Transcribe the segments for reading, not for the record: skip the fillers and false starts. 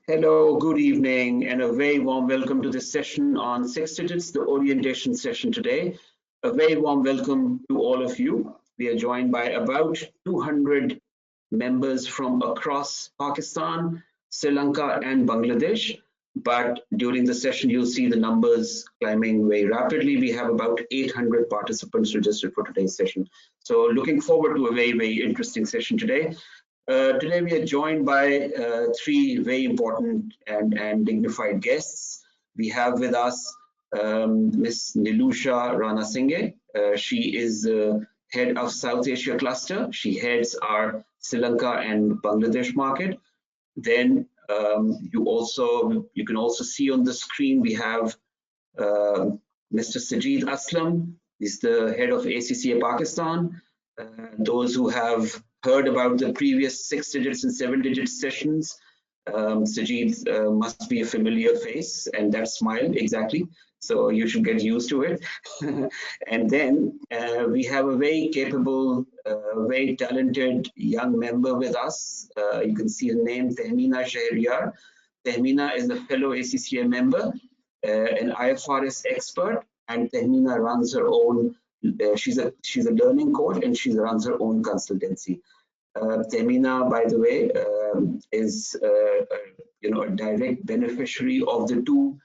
Hello, good evening, and a very warm welcome to this session on six digits, the orientation session today. A very warm welcome to all of you. We are joined by about 200 members from across Pakistan, Sri Lanka, and Bangladesh. But during the session, you'll see the numbers climbing very rapidly. We have about 800 participants registered for today's session. So looking forward to a very, very interesting session today. Today we are joined by three very important and dignified guests. We have with us Ms. Nilusha Rana Singhe. She is the head of South Asia cluster. She heads our Sri Lanka and Bangladesh market. Then you can also see on the screen we have Mr. Sajid Aslam. He's the head of ACCA Pakistan. Those who have heard about the previous 6 digits and 7 digit sessions, Sajid must be a familiar face, and that smile exactly. So you should get used to it. And then we have a very capable, very talented young member with us. You can see her name, Tehmina Shahryar. Tehmina is a fellow ACCA member, an IFRS expert, and Tehmina runs her own. She's a learning coach, and she runs her own consultancy. Tehmina, by the way, is a direct beneficiary of the two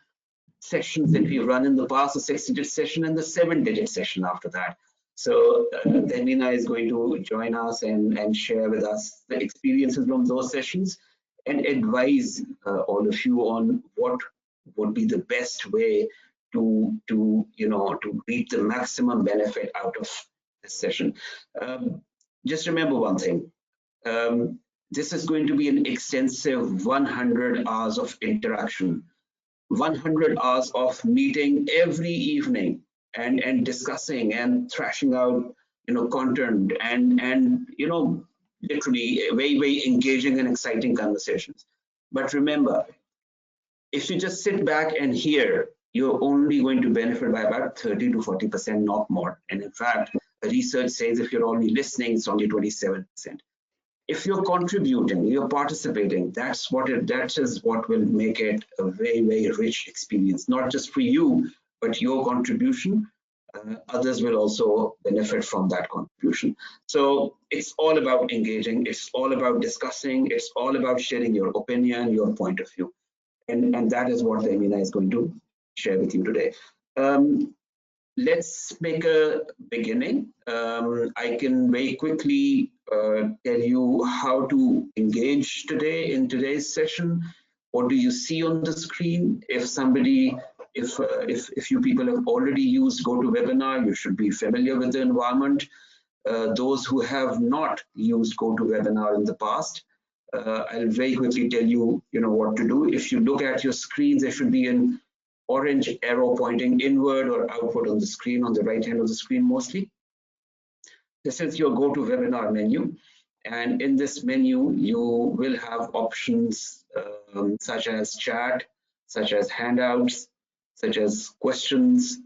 sessions that we run in the past, the 6-digit session and the 7-digit session after that. So Tehmina is going to join us and share with us the experiences from those sessions and advise all of you on what would be the best way to reap the maximum benefit out of this session. Just remember one thing. This is going to be an extensive 100 hours of interaction, 100 hours of meeting every evening and discussing and thrashing out content and literally very, very engaging and exciting conversations. But remember, if you just sit back and hear, you're only going to benefit by about 30 to 40%, not more. And in fact, research says if you're only listening, it's only 27%. If you're contributing, you're participating, that is what will make it a very, very rich experience, not just for you, but your contribution. Others will also benefit from that contribution. So it's all about engaging, it's all about discussing, it's all about sharing your opinion, your point of view. And that is what Tehmina is going to share with you today. Let's make a beginning. I can very quickly tell you how to engage today in today's session. What do you see on the screen? If you people have already used GoToWebinar, you should be familiar with the environment. Those who have not used GoToWebinar in the past, I'll very quickly tell you, what to do. If you look at your screens, there should be an orange arrow pointing inward or outward on the screen, on the right hand of the screen mostly. This is your GoToWebinar menu. And in this menu, you will have options such as chat, such as handouts, such as questions,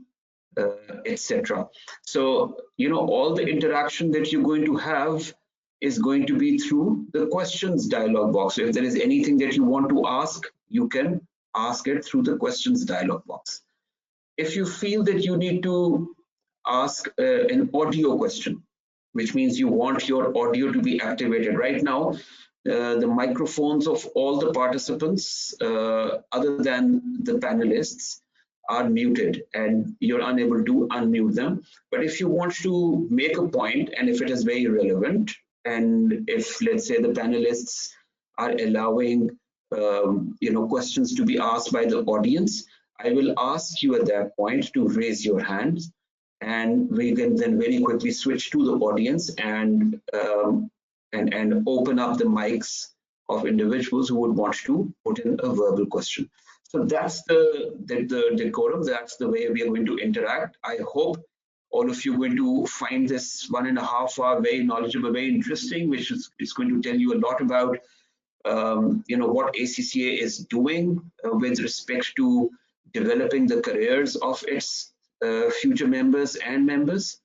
etc. So, all the interaction that you're going to have is going to be through the questions dialog box. So if there is anything that you want to ask, you can ask it through the questions dialog box. If you feel that you need to ask an audio question, which means you want your audio to be activated right now, the microphones of all the participants, other than the panelists, are muted and you're unable to unmute them. But if you want to make a point, and if it is very relevant, and if, let's say, the panelists are allowing questions to be asked by the audience, I will ask you at that point to raise your hands, and we can then very quickly switch to the audience and open up the mics of individuals who would want to put in a verbal question. So that's the decorum. That's the way we are going to interact. I hope all of you are going to find this 1.5 hour very knowledgeable, very interesting, which is going to tell you a lot about what ACCA is doing with respect to developing the careers of its future members and members.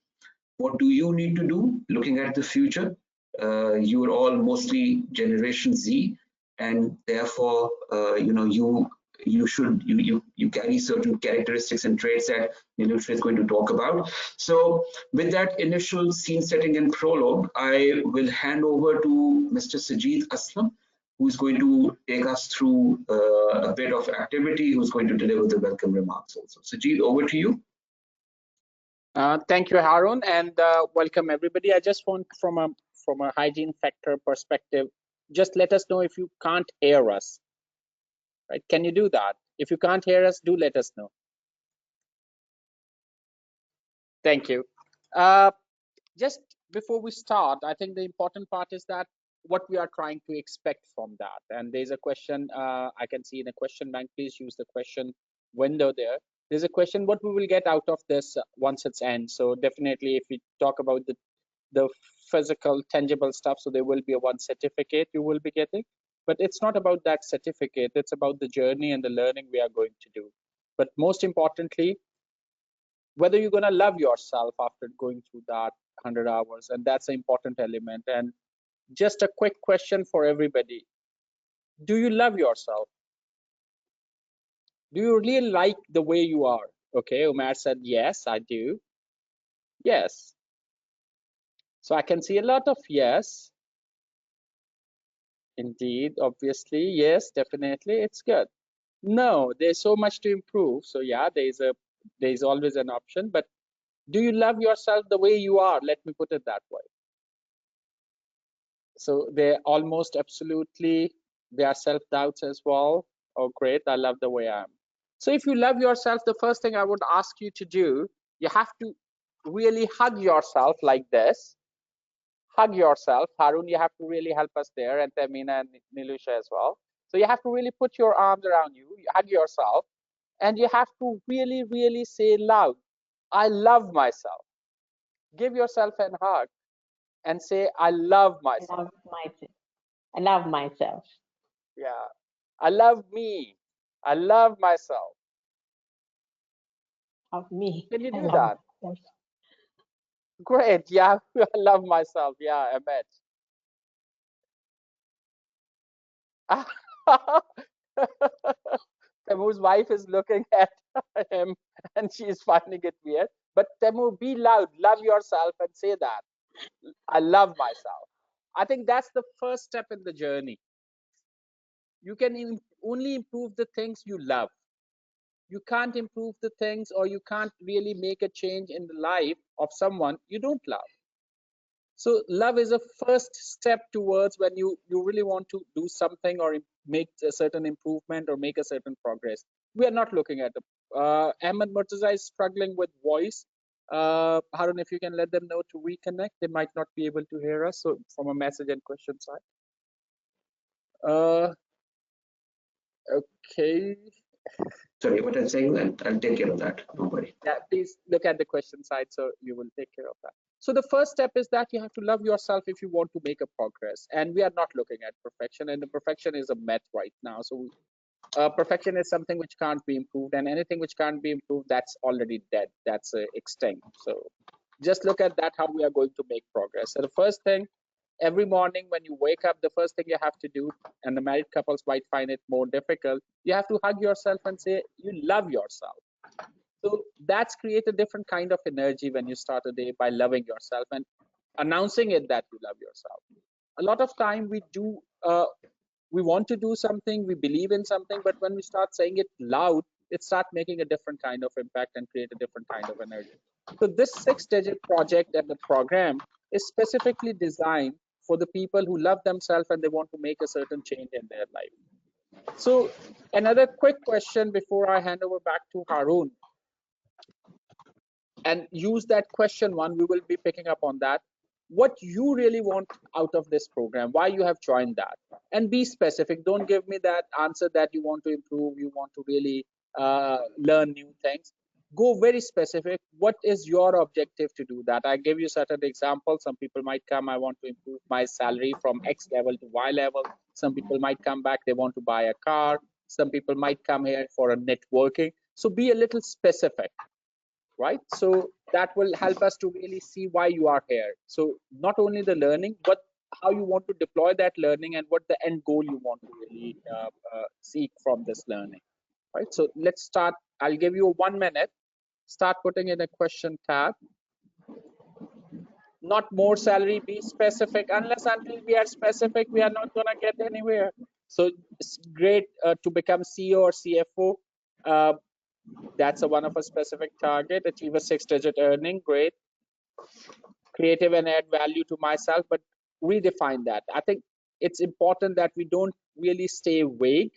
What do you need to do looking at the future? You are all mostly Generation Z. and therefore you carry certain characteristics and traits that Nilusha is going to talk about. So with that initial scene setting and prologue, I will hand over to Mr. Sajid Aslam, who's going to take us through a bit of activity, who's going to deliver the welcome remarks also. Sajid, over to you. Thank you, Harun, and welcome everybody. I just want, from a hygiene factor perspective, just let us know if you can't hear us. Right? Can you do that? If you can't hear us, do let us know. Thank you. Just before we start, I think the important part is that what we are trying to expect from that. And there's a question I can see in a question bank. Please use the question window there. There's a question what we will get out of this once it's ends. So definitely, if we talk about the physical, tangible stuff, so there will be a one certificate you will be getting. But it's not about that certificate. It's about the journey and the learning we are going to do. But most importantly, whether you're going to love yourself after going through that 100 hours, and that's an important element. And just a quick question for everybody: do you love yourself? Do you really like the way you are? Okay, Umar said yes, I do. Yes. So I can see a lot of yes. Indeed, obviously, yes, definitely, it's good. No, there's so much to improve. So yeah, there's always an option. But do you love yourself the way you are? Let me put it that way. So they're almost absolutely, there are self-doubts as well. Oh, great, I love the way I am. So if you love yourself, the first thing I would ask you to do, you have to really hug yourself like this. Hug yourself. Harun, you have to really help us there, and Tamina and Nilusha as well. So you have to really put your arms around you, hug yourself, and you have to really, really say loud, I love myself. Give yourself a hug and say, I love myself. I love myself. Yeah. I love me. I love myself. Of me. Can you do that? Myself. Great. Yeah. I love myself. Yeah, I bet. Temu's wife is looking at him and she's finding it weird. But Temu, be loud, love yourself and say that. I love myself. I think that's the first step in the journey. You can only improve the things you love. You can't improve the things, or you can't really make a change in the life of someone you don't love. So love is a first step towards when you really want to do something or make a certain improvement or make a certain progress. We are not looking at the Ahmed Murtaza is struggling with voice. Harun, if you can let them know to reconnect, they might not be able to hear us. So from a message and question side. Okay. Sorry, what I'm saying, I'll take care of that. Don't worry. Yeah, please look at the question side so you will take care of that. So the first step is that you have to love yourself if you want to make a progress. And we are not looking at perfection, and the perfection is a myth right now. So perfection is something which can't be improved, and anything which can't be improved, that's already dead. That's extinct. So just look at that, how we are going to make progress. So the first thing, every morning when you wake up, the first thing you have to do, and the married couples might find it more difficult, you have to hug yourself and say you love yourself. So that's create a different kind of energy when you start a day by loving yourself and announcing it that you love yourself. A lot of time we want to do something, we believe in something, but when we start saying it loud, it starts making a different kind of impact and create a different kind of energy. So this 6-digit project and the program is specifically designed for the people who love themselves and they want to make a certain change in their life. So another quick question before I hand over back to Harun, and use that question one, we will be picking up on that. What you really want out of this program, why you have joined that, and be specific. Don't give me that answer that you want to improve, you want to really learn new things. Go very specific. What is your objective to do that? I give you certain examples. Some people might come, I want to improve my salary from X level to Y level. Some people might come back, they want to buy a car. Some people might come here for a networking. So be a little specific. Right? So that will help us to really see why you are here. So not only the learning, but how you want to deploy that learning and what the end goal you want to really seek from this learning, right? So let's start. I'll give you 1 minute. Start putting in a question tab. Not more salary, be specific. Unless until we are specific, we are not going to get anywhere. So it's great to become CEO or CFO. That's one of a specific target. Achieve a 6-digit earning, great. Creative and add value to myself, but redefine that. I think it's important that we don't really stay vague.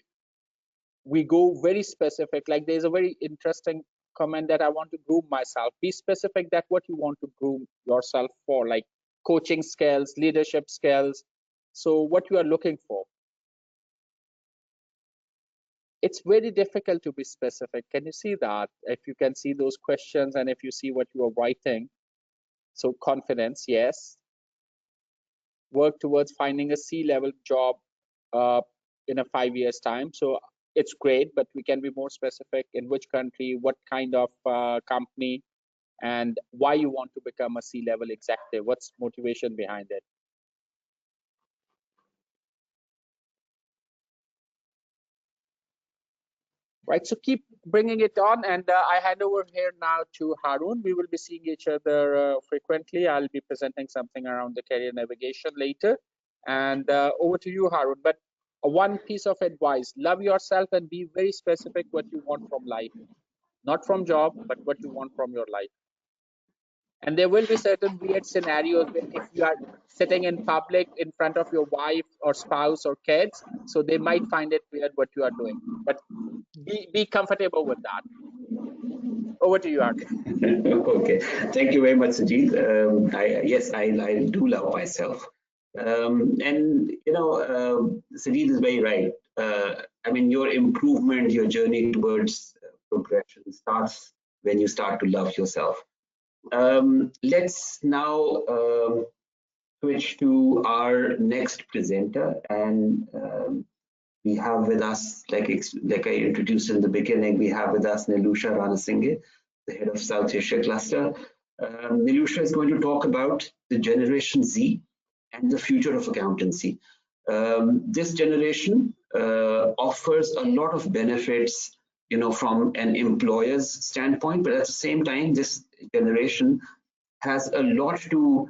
We go very specific. Like there's a very interesting comment that I want to groom myself. Be specific that what you want to groom yourself for, like coaching skills, leadership skills. So what you are looking for. It's very difficult to be specific. Can you see that? If you can see those questions and if you see what you are writing. So confidence, yes. Work towards finding a C-level job in a 5 years time. So it's great, but we can be more specific in which country, what kind of company, and why you want to become a C-level executive. What's motivation behind it? Right, so keep bringing it on, and I hand over here now to Harun. We will be seeing each other frequently. I'll be presenting something around the career navigation later, and over to you, Harun. But one piece of advice: love yourself and be very specific what you want from life, not from job, but what you want from your life. And there will be certain weird scenarios where if you are sitting in public in front of your wife or spouse or kids, so they might find it weird what you are doing, but be comfortable with that. Over to you, Arjun. Okay, thank you very much, Sajid. Yes, I do love myself. And Sajid is very right. I mean, your improvement, your journey towards progression starts when you start to love yourself. Let's now switch to our next presenter, and we have with us, like I introduced in the beginning, we have with us Nilusha Ranasinghe, the head of South Asia cluster. Nilusha is going to talk about the Generation Z and the future of accountancy. This generation offers a lot of benefits, from an employer's standpoint, but at the same time, this generation has a lot to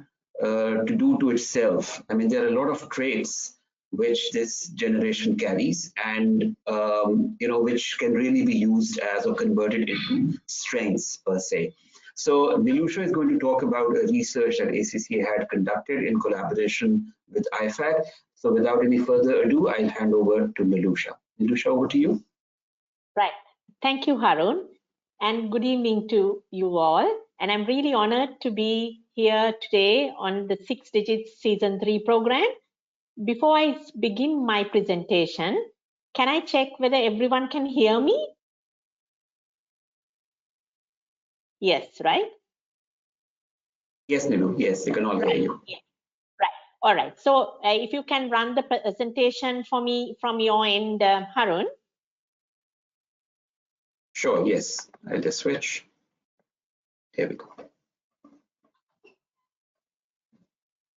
do to itself. I mean, there are a lot of traits which this generation carries, and which can really be used as or converted into strengths per se. So Nilusha is going to talk about a research that ACCA had conducted in collaboration with IFAC. So without any further ado, I'll hand over to Nilusha. Nilusha, over to you. Right. Thank you, Harun. And good evening to you all. And I'm really honored to be here today on the 6 Digits Season 3 program. Before I begin my presentation, can I check whether everyone can hear me? Yes, right? Yes, Nilu. Yes, they can all hear you. Yeah. Right. All right. So if you can run the presentation for me from your end, Harun. Sure, yes. I'll just switch. Here we go.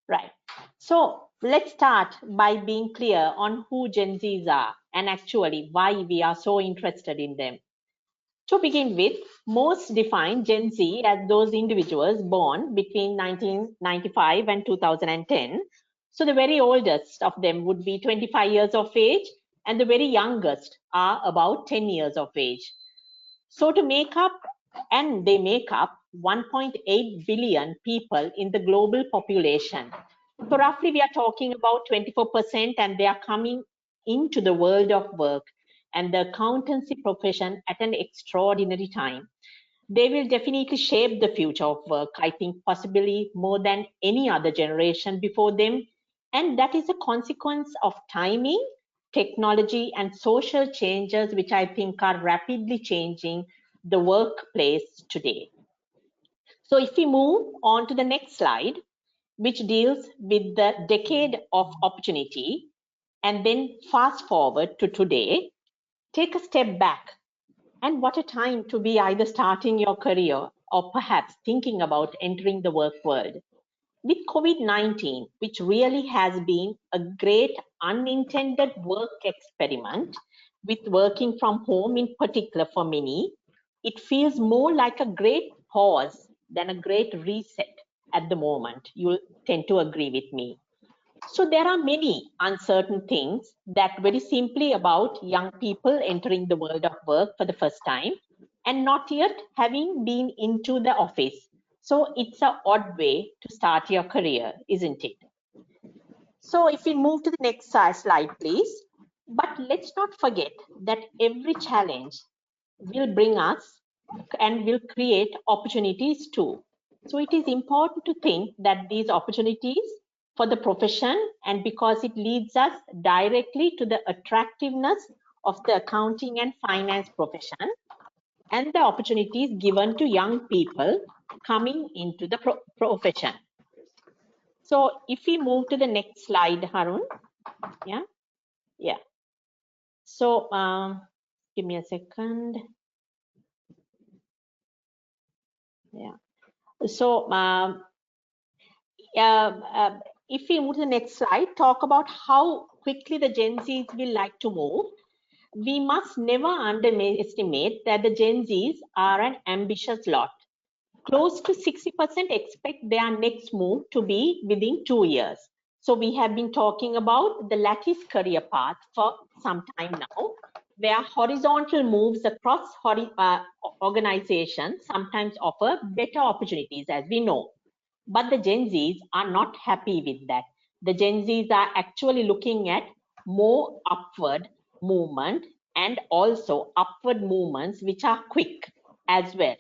Right. So let's start by being clear on who Gen Zs are and actually why we are so interested in them. To begin with, most define Gen Z as those individuals born between 1995 and 2010. So the very oldest of them would be 25 years of age, and the very youngest are about 10 years of age. So they make up 1.8 billion people in the global population. So roughly we are talking about 24%, and they are coming into the world of work and the accountancy profession at an extraordinary time. They will definitely shape the future of work, I think possibly more than any other generation before them. And that is a consequence of timing, technology, and social changes, which I think are rapidly changing the workplace today. So if we move on to the next slide, which deals with the decade of opportunity, and then fast forward to today, take a step back. And what a time to be either starting your career or perhaps thinking about entering the work world. With COVID-19, which really has been a great unintended work experiment, with working from home in particular for many, it feels more like a great pause than a great reset at the moment. You'll tend to agree with me. So there are many uncertain things that very simply about young people entering the world of work for the first time and not yet having been into the office. So it's an odd way to start your career, isn't it? So if we move to the next slide, please. But let's not forget that every challenge will bring us and will create opportunities too. So it is important to think that these opportunities for the profession, and because it leads us directly to the attractiveness of the accounting and finance profession and the opportunities given to young people coming into the profession. So if we move to the next slide, Harun. Yeah. So give me a second. Yeah. So if we move to the next slide, talk about how quickly the Gen Zs will like to move. We must never underestimate that the Gen Zs are an ambitious lot. Close to 60% expect their next move to be within 2 years. So we have been talking about the lattice career path for some time now, where horizontal moves across organizations sometimes offer better opportunities, as we know. But the Gen Zs are not happy with that. The Gen Zs are actually looking at more upward movement and also upward movements which are quick as well.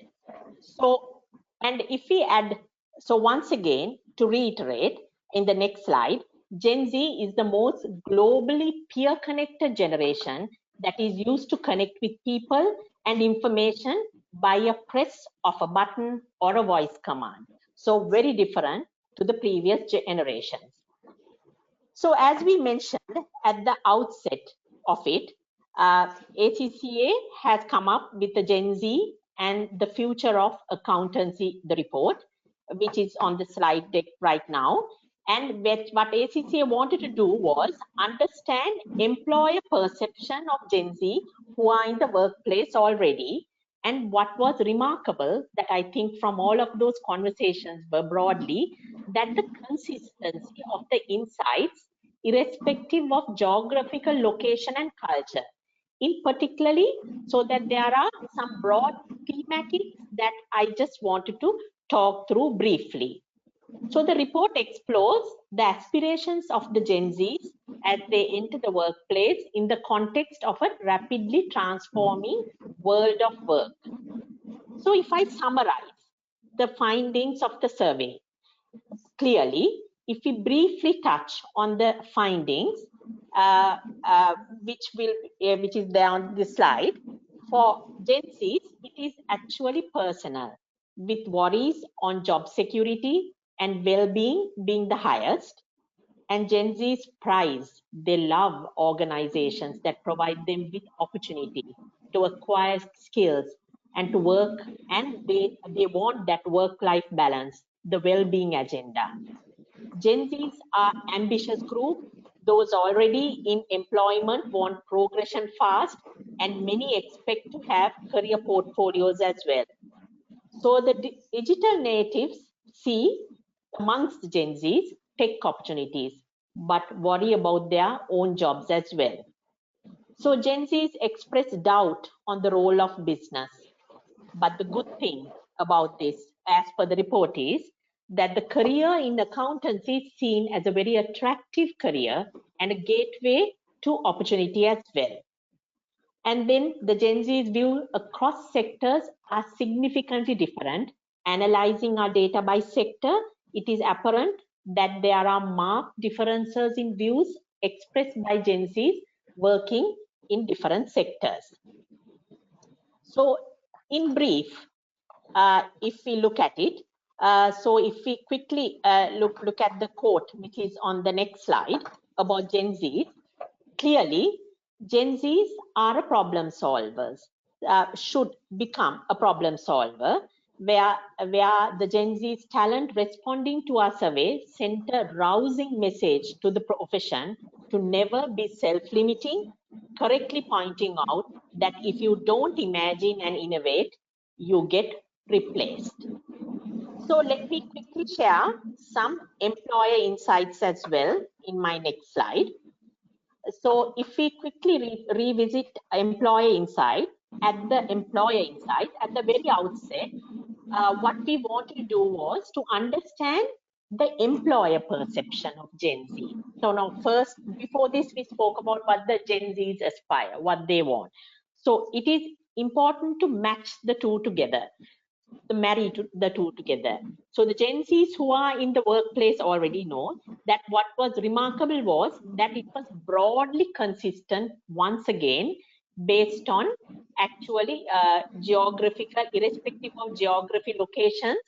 So, and if we add, so once again, to reiterate in the next slide, Gen Z is the most globally peer connected generation that is used to connect with people and information by a press of a button or a voice command. So very different to the previous generations. So as we mentioned at the outset of it, ACCA has come up with the Gen Z and the future of accountancy, the report, which is on the slide deck right now. And what ACCA wanted to do was understand employer perception of Gen Z who are in the workplace already. And what was remarkable that I think from all of those conversations were broadly that the consistency of the insights irrespective of geographical location and culture, in particularly so that there are some broad thematics that I just wanted to talk through briefly. So the report explores the aspirations of the Gen Zs as they enter the workplace in the context of a rapidly transforming world of work. So if I summarize the findings of the survey, clearly, if we briefly touch on the findings, which is there on this slide, for Gen Zs, it is actually personal, with worries on job security and well-being being the highest. And Gen Zs prize, they love organizations that provide them with opportunity to acquire skills and to work, and they want that work-life balance, the well-being agenda. Gen Zs are ambitious group. Those already in employment want progression fast, and many expect to have career portfolios as well. So the digital natives see amongst Gen Zs tech opportunities, but worry about their own jobs as well. So Gen Zs express doubt on the role of business. But the good thing about this, as per the report, is that the career in accountancy is seen as a very attractive career and a gateway to opportunity as well. And then the Gen Z's view across sectors are significantly different. Analyzing our data by sector, it is apparent that there are marked differences in views expressed by Gen Z's working in different sectors. So in brief, if we look at it, so if we quickly look at the quote, which is on the next slide about Gen Z, clearly Gen Zs are a problem solvers, should become a problem solver, where the Gen Z's talent responding to our survey sent a rousing message to the profession to never be self-limiting, correctly pointing out that if you don't imagine and innovate, you get replaced. So let me quickly share some employer insights as well in my next slide. So if we quickly revisit employer insight, at the very outset, what we wanted to do was to understand the employer perception of Gen Z. So now first, before this, we spoke about what the Gen Zs aspire, what they want. So it is important to match the two together, to marry the two together. So the Gen Zs who are in the workplace already know that what was remarkable was that it was broadly consistent once again based on actually geographical, irrespective of geography, locations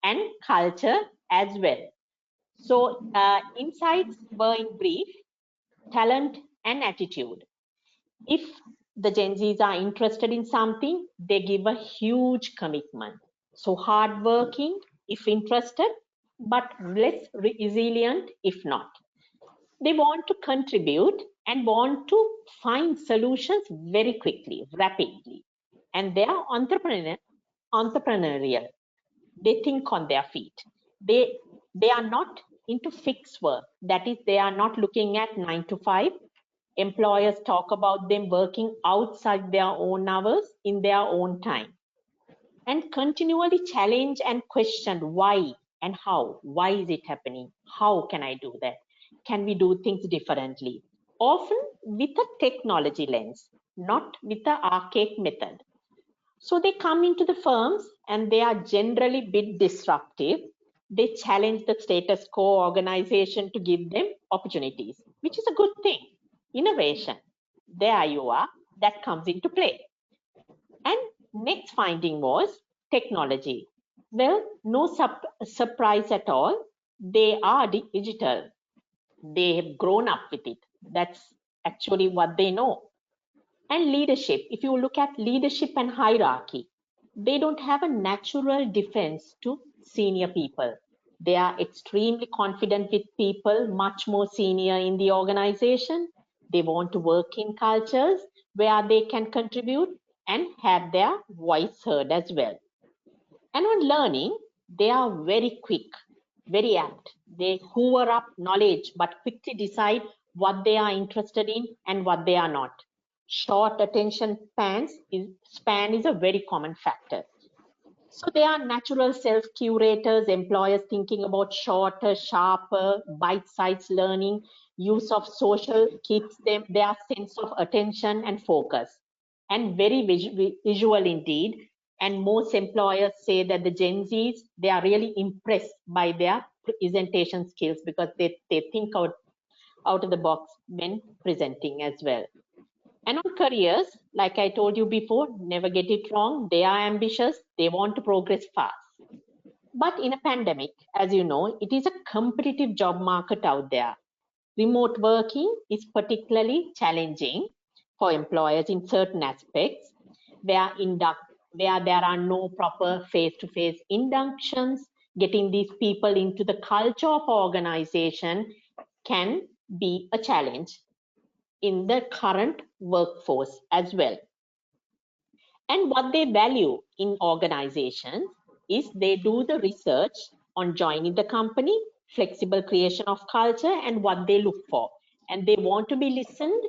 and culture as well. So insights were in brief, talent and attitude. If the Gen Zs are interested in something, they give a huge commitment. So hardworking if interested, but less resilient if not. They want to contribute and want to find solutions very quickly, rapidly. And they are entrepreneurial. They think on their feet. They are not into fixed work. That is, they are not looking at 9 to 5. Employers talk about them working outside their own hours in their own time, and continually challenge and question why and how. Why is it happening? How can I do that? Can we do things differently? Often with a technology lens, not with the archaic method. So they come into the firms and they are generally a bit disruptive. They challenge the status quo organization to give them opportunities, which is a good thing. Innovation, there you are, that comes into play. And next finding was technology. Well, no surprise at all. They are digital. They have grown up with it. That's actually what they know. And leadership, if you look at leadership and hierarchy, they don't have a natural defense to senior people. They are extremely confident with people much more senior in the organization. They want to work in cultures where they can contribute and have their voice heard as well. And on learning, they are very quick, very apt. They hoover up knowledge, but quickly decide what they are interested in and what they are not. Short attention span is a very common factor. So they are natural self-curators, employers thinking about shorter, sharper, bite-sized learning. Use of social keeps them their sense of attention and focus, and very visual indeed. And most employers say that the Gen Zs, they are really impressed by their presentation skills because they think out of the box when presenting as well. And on careers, like I told you before, never get it wrong. They are ambitious. They want to progress fast. But in a pandemic, as you know, it is a competitive job market out there. Remote working is particularly challenging for employers in certain aspects where there are no proper face-to-face inductions. Getting these people into the culture of organization can be a challenge in the current workforce as well. And what they value in organizations is they do the research on joining the company, flexible creation of culture, and what they look for. And they want to be listened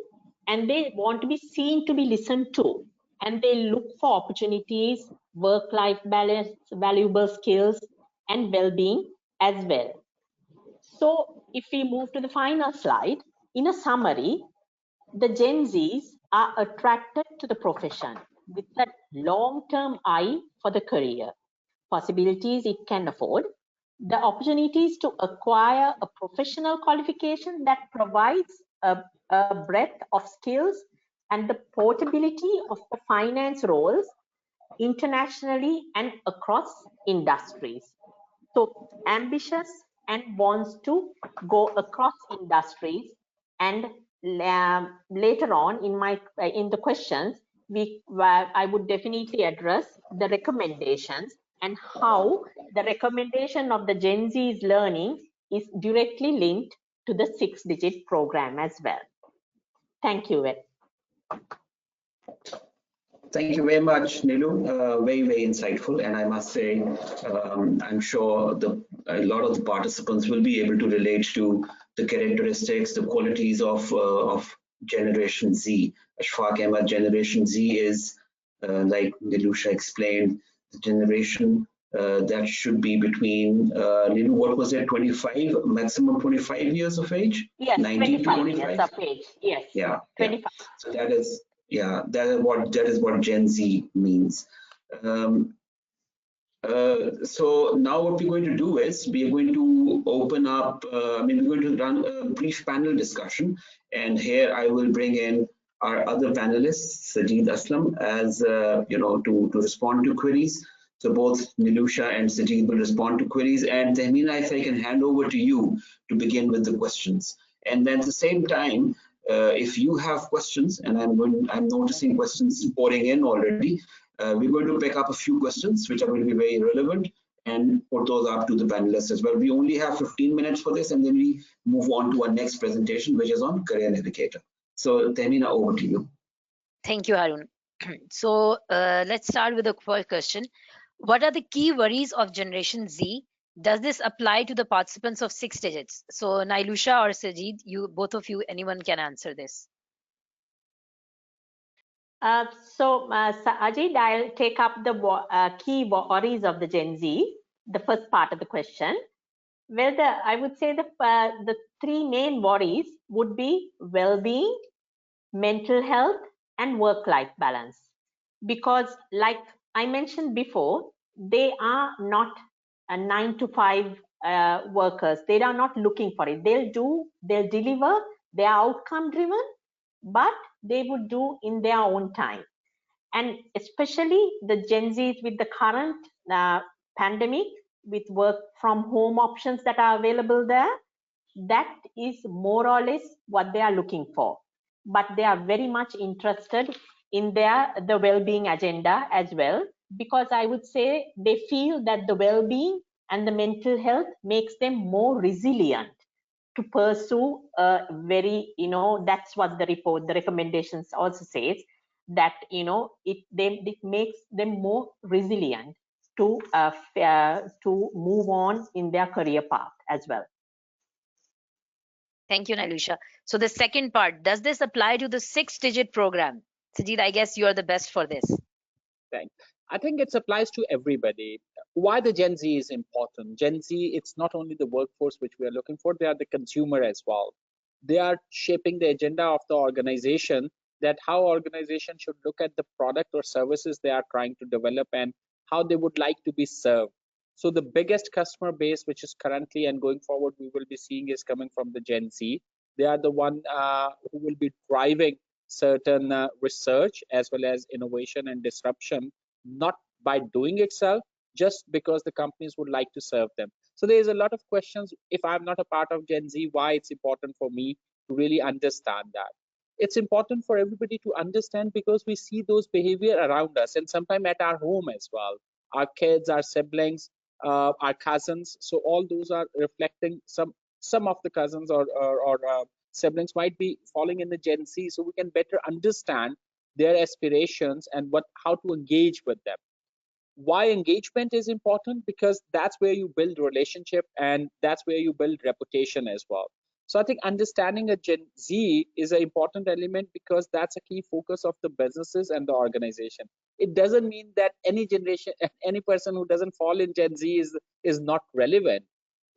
and they want to be seen to be listened to. And they look for opportunities, work-life balance, valuable skills, and well-being as well. So if we move to the final slide, in a summary, the Gen Zs are attracted to the profession with a long-term eye for the career, possibilities it can afford, the opportunities to acquire a professional qualification that provides a breadth of skills, and the portability of the finance roles internationally and across industries. So ambitious and wants to go across industries. And later on in the questions, I would definitely address the recommendations and how the recommendation of the Gen Z's learning is directly linked to the 6-digit program as well. Thank you. Thank you very much, Nilu. Very, very insightful. And I must say, I'm sure a lot of the participants will be able to relate to the characteristics, the qualities of Generation Z. Ashfaq Ahmed, Generation Z is, like Nilusha explained, the generation that should be between, Nilu, what was it, 25, maximum 25 years of age? Yes, 19 to 25 years 25? of age. Yes, Yeah, 25. yeah. So that is, yeah, that is what Gen Z means. So now what we're going to do is we are going to open up, we're going to run a brief panel discussion, and here I will bring in our other panelists, Sajid Aslam, as to respond to queries. So both Nilusha and Sajid will respond to queries, and Tehmina, if I can hand over to you to begin with the questions. And then at the same time, if you have questions, and I'm noticing questions pouring in already, we're going to pick up a few questions which are going to be very relevant and put those up to the panelists as well. We only have 15 minutes for this, and then we move on to our next presentation, which is on Career Navigator. So Tehmina, over to you. Thank you, Harun. So let's start with the first question. What are the key worries of Generation Z? Does this apply to the participants of 6 digits? So Nilusha or Sajid, both of you, anyone can answer this. Ajit, I'll take up the key worries of the Gen Z, the first part of the question. Well, I would say the 3 main worries would be well-being, mental health, and work-life balance. Because like I mentioned before, they are not a 9 to 5 workers. They are not looking for it. They'll deliver, they are outcome driven, but they would do in their own time. And especially the Gen Zs with the current pandemic, with work from home options that are available there, that is more or less what they are looking for. But they are very much interested in the well-being agenda as well, because I would say they feel that the well-being and the mental health makes them more resilient to pursue that's what the recommendations also says, that it makes them more resilient to move on in their career path as well. Thank you, Nilusha. So the second part, does this apply to the 6-digit program? Sajid, I guess you are the best for this. Thanks. I think it applies to everybody. Why the Gen Z is important? Gen Z, it's not only the workforce which we are looking for, they are the consumer as well. They are shaping the agenda of the organization, that how organization should look at the product or services they are trying to develop and how they would like to be served. So the biggest customer base, which is currently and going forward we will be seeing, is coming from the Gen Z. They are the one who will be driving certain research as well as innovation and disruption, not by doing itself, just because the companies would like to serve them. So there's a lot of questions. If I'm not a part of Gen Z, why it's important for me to really understand that? It's important for everybody to understand because we see those behavior around us, and sometimes at our home as well. Our kids, our siblings, our cousins. So all those are reflecting some of the cousins or siblings might be falling in the Gen Z, so we can better understand their aspirations and how to engage with them. Why engagement is important? Because that's where you build relationship and that's where you build reputation as well. So I think understanding a Gen Z is an important element because that's a key focus of the businesses and the organization. It doesn't mean that any generation, any person who doesn't fall in Gen Z is not relevant.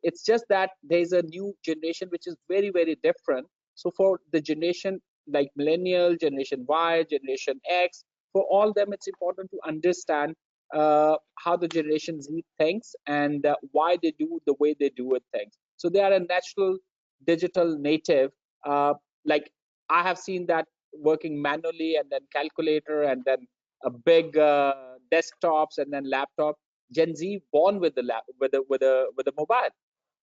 It's just that there's a new generation which is very, very different. So for the generation like millennial, Generation Y, Generation X, for all them, it's important to understand how the Generation Z thinks and why they do the way they do it things. So they are a natural digital native. Like I have seen that working manually and then calculator and then a big desktops and then laptop. Gen Z born with the mobile.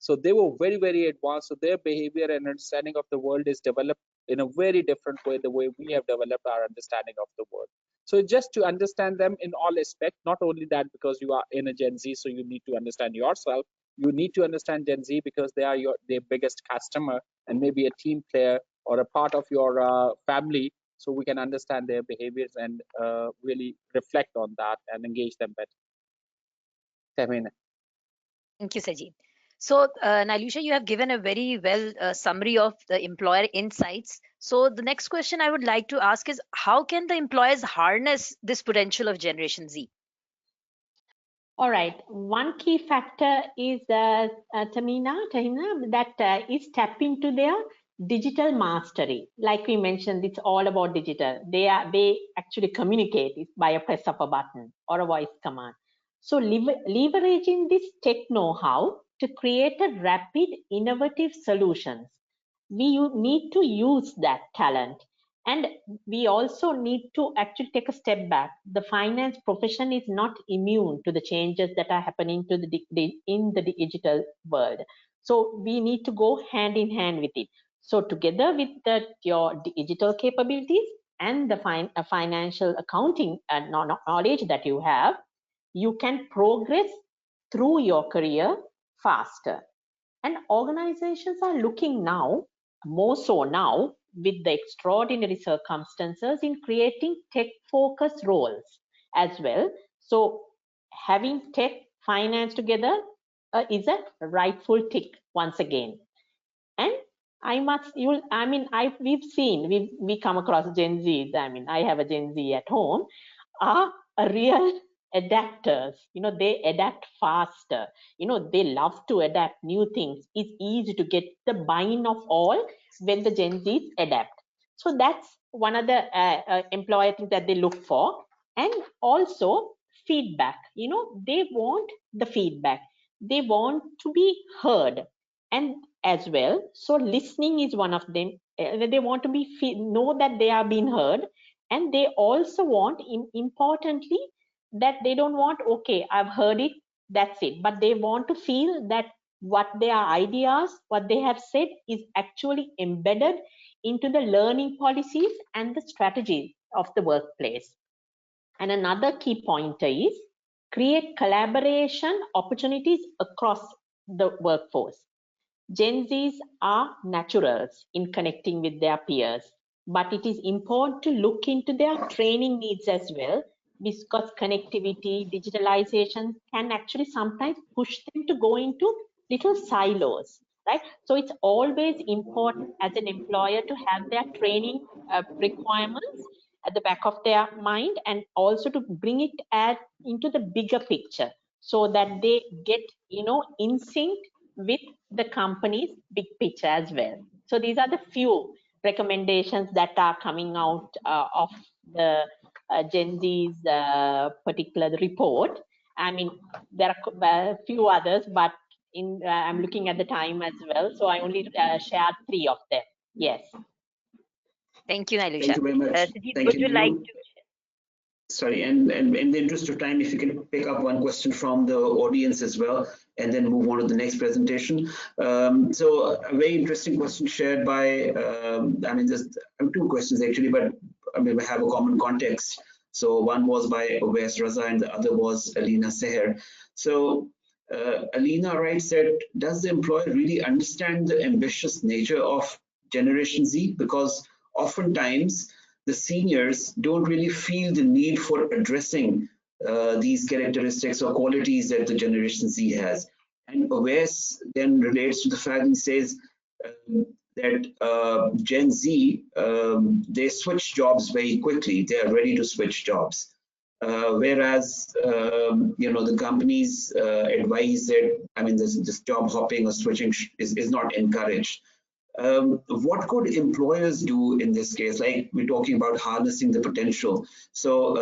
So they were very, very advanced. So their behavior and understanding of the world is developed in a very different way, the way we have developed our understanding of the world. So just to understand them in all aspects, not only that because you are in a Gen Z, so you need to understand yourself. You need to understand Gen Z because they are their biggest customer and maybe a team player or a part of your family. So we can understand their behaviors and really reflect on that and engage them better. Tamina. Thank you, Sajid. So, Nilusha, you have given a very well summary of the employer insights. So, the next question I would like to ask is how can the employers harness this potential of Generation Z? All right. One key factor is, Tahina, that is tap into their digital mastery. Like we mentioned, it's all about digital. They actually communicate by a press of a button or a voice command. So leveraging this tech know-how to create a rapid, innovative solutions. We need to use that talent. And we also need to actually take a step back. The finance profession is not immune to the changes that are happening in the digital world. So we need to go hand in hand with it. So together with your digital capabilities and the financial accounting and knowledge that you have, you can progress through your career faster. And organizations are looking now, more so now, with the extraordinary circumstances in creating tech-focused roles as well. So having tech finance together is a rightful tick once again. And we come across Gen Zs. I mean, I have a Gen Z at home, are a real adapters. They adapt faster. They love to adapt new things. It's easy to get the buy-in of all when the Gen Zs adapt. So that's one of the employer things that they look for. And also feedback. They want the feedback. They want to be heard. And as well, so listening is one of them. They want to know that they are being heard, and they also want, importantly, that they don't want, okay, I've heard it, that's it, but they want to feel that what their ideas, what they have said is actually embedded into the learning policies and the strategies of the workplace. And another key pointer is create collaboration opportunities across the workforce. Gen Zs are naturals in connecting with their peers, but it is important to look into their training needs as well, because connectivity, digitalization can actually sometimes push them to go into little silos, right? So it's always important as an employer to have their training requirements at the back of their mind, and also to bring it into the bigger picture so that they get in sync with the company's big picture as well. So these are the few recommendations that are coming out of the Gen Z's particular report. I mean, there are a few others, but I'm looking at the time as well, so I only shared 3 of them. Yes. Thank you, Nilusha. Thank you very much. Sajid, Thank would you. you like to? Sorry, and in the interest of time, if you can pick up one question from the audience as well, and then move on to the next presentation. So a very interesting question shared by, there's 2 questions actually, but we have a common context. So one was by Uwais Raza and the other was Alina Seher. So Alina writes that, does the employer really understand the ambitious nature of Generation Z? Because oftentimes the seniors don't really feel the need for addressing these characteristics or qualities that the Generation Z has. And Uwais then relates to the fact and says that Gen Z, they switch jobs very quickly. They are ready to switch jobs. Whereas, the companies advise that, this job hopping or switching is not encouraged. What could employers do in this case? Like we're talking about harnessing the potential. So,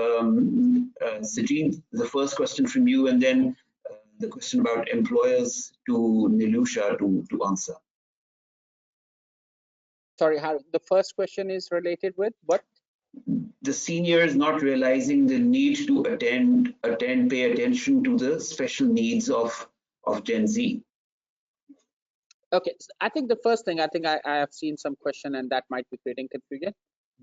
Sajid, the first question from you, and then the question about employers to Nilusha to answer. Sorry, Harun, the first question is related with what? The seniors not realizing the need to pay attention to the special needs of Gen Z. Okay, so I think the first thing, I have seen some question and that might be creating confusion.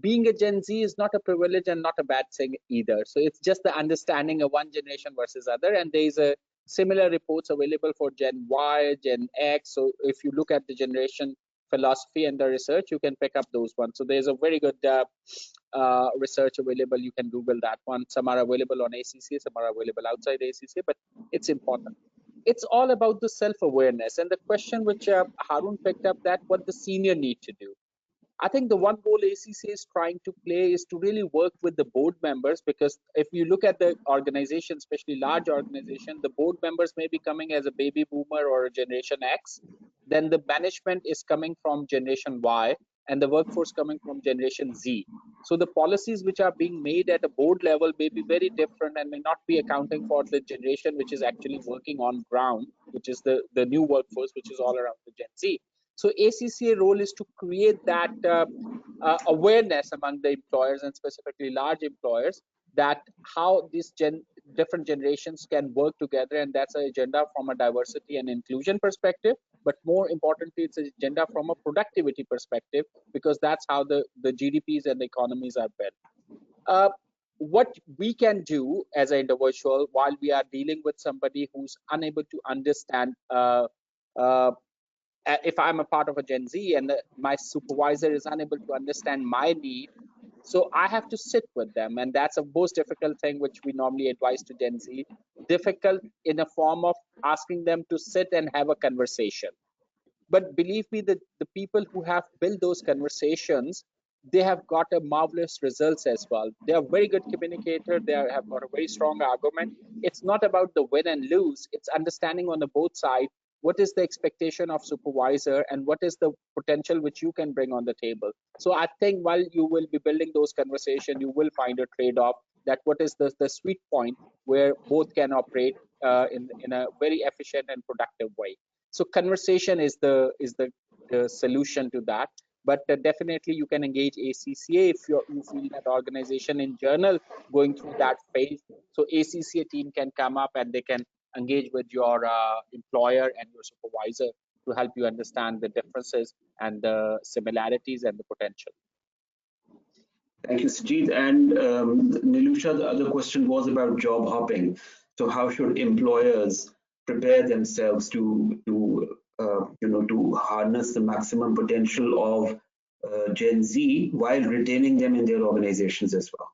Being a Gen Z is not a privilege and not a bad thing either. So it's just the understanding of one generation versus other. And there is a similar reports available for Gen Y, Gen X. So if you look at the generation philosophy and the research, you can pick up those ones. So there's a very good research available. You can Google that one. Some are available on ACCA, some are available outside ACCA, but it's important. It's all about the self-awareness and the question which Harun picked up, that what the senior need to do. I think the one role ACCA is trying to play is to really work with the board members, because if you look at the organization, especially large organization, the board members may be coming as a baby boomer or a generation X, then the management is coming from generation Y and the workforce coming from generation Z. So the policies which are being made at a board level may be very different and may not be accounting for the generation which is actually working on ground, which is the new workforce, which is all around the Gen Z. So ACCA role is to create that awareness among the employers, and specifically large employers, that how these different generations can work together, and that's an agenda from a diversity and inclusion perspective. But more importantly, it's an agenda from a productivity perspective, because that's how the GDPs and the economies are built. What we can do as an individual while we are dealing with somebody who's unable to understand, if I'm a part of a Gen Z and my supervisor is unable to understand my need, so I have to sit with them. And that's a most difficult thing, which we normally advise to Gen Z. Difficult in a form of asking them to sit and have a conversation. But believe me, the people who have built those conversations, they have got a marvelous results as well. They are very good communicator. They have got a very strong argument. It's not about the win and lose. It's understanding on the both sides what is the expectation of supervisor and what is the potential which you can bring on the table. So I think while you will be building those conversations, you will find a trade-off, that what is the sweet point where both can operate in a very efficient and productive way. So conversation is the solution to that. But definitely you can engage ACCA if you feel that organization in general going through that phase. So ACCA team can come up and they can engage with your employer and your supervisor to help you understand the differences and the similarities and the potential. Thank you, Sajid. And Nilusha, the other question was about job hopping. So how should employers prepare themselves to harness the maximum potential of Gen Z while retaining them in their organizations as well?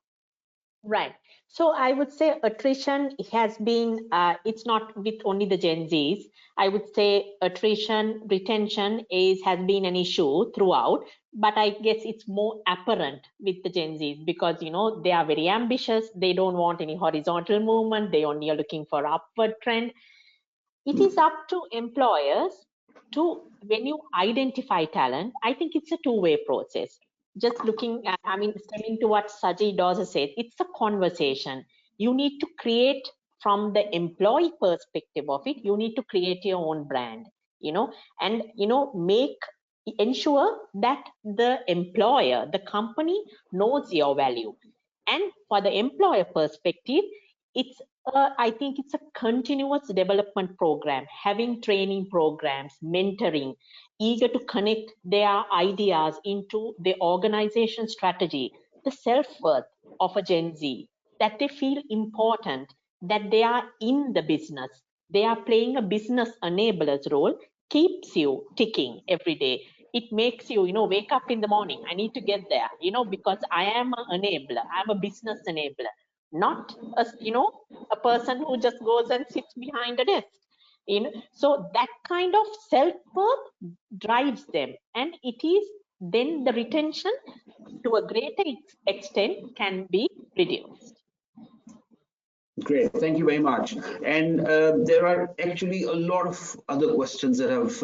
Right. So I would say attrition has been, it's not with only the Gen Zs. I would say attrition, retention has been an issue throughout, but I guess it's more apparent with the Gen Zs because, they are very ambitious. They don't want any horizontal movement. They only are looking for upward trend. It is up to employers to, when you identify talent, I think it's a two-way process. Just looking at, stemming to what Sajid also said, it's a conversation. You need to create, from the employee perspective of it, you need to create your own brand, and, ensure that the employer, the company knows your value. And for the employer perspective, I think it's a continuous development program, having training programs, mentoring, eager to connect their ideas into the organization strategy, the self-worth of a Gen Z, that they feel important, that they are in the business, they are playing a business enabler's role, keeps you ticking every day. It makes you, wake up in the morning. I need to get there, because I am an enabler. I'm a business enabler, not a person who just goes and sits behind a desk. So that kind of self-worth drives them, and it is then the retention to a greater extent can be reduced. Great, thank you very much. And there are actually a lot of other questions that have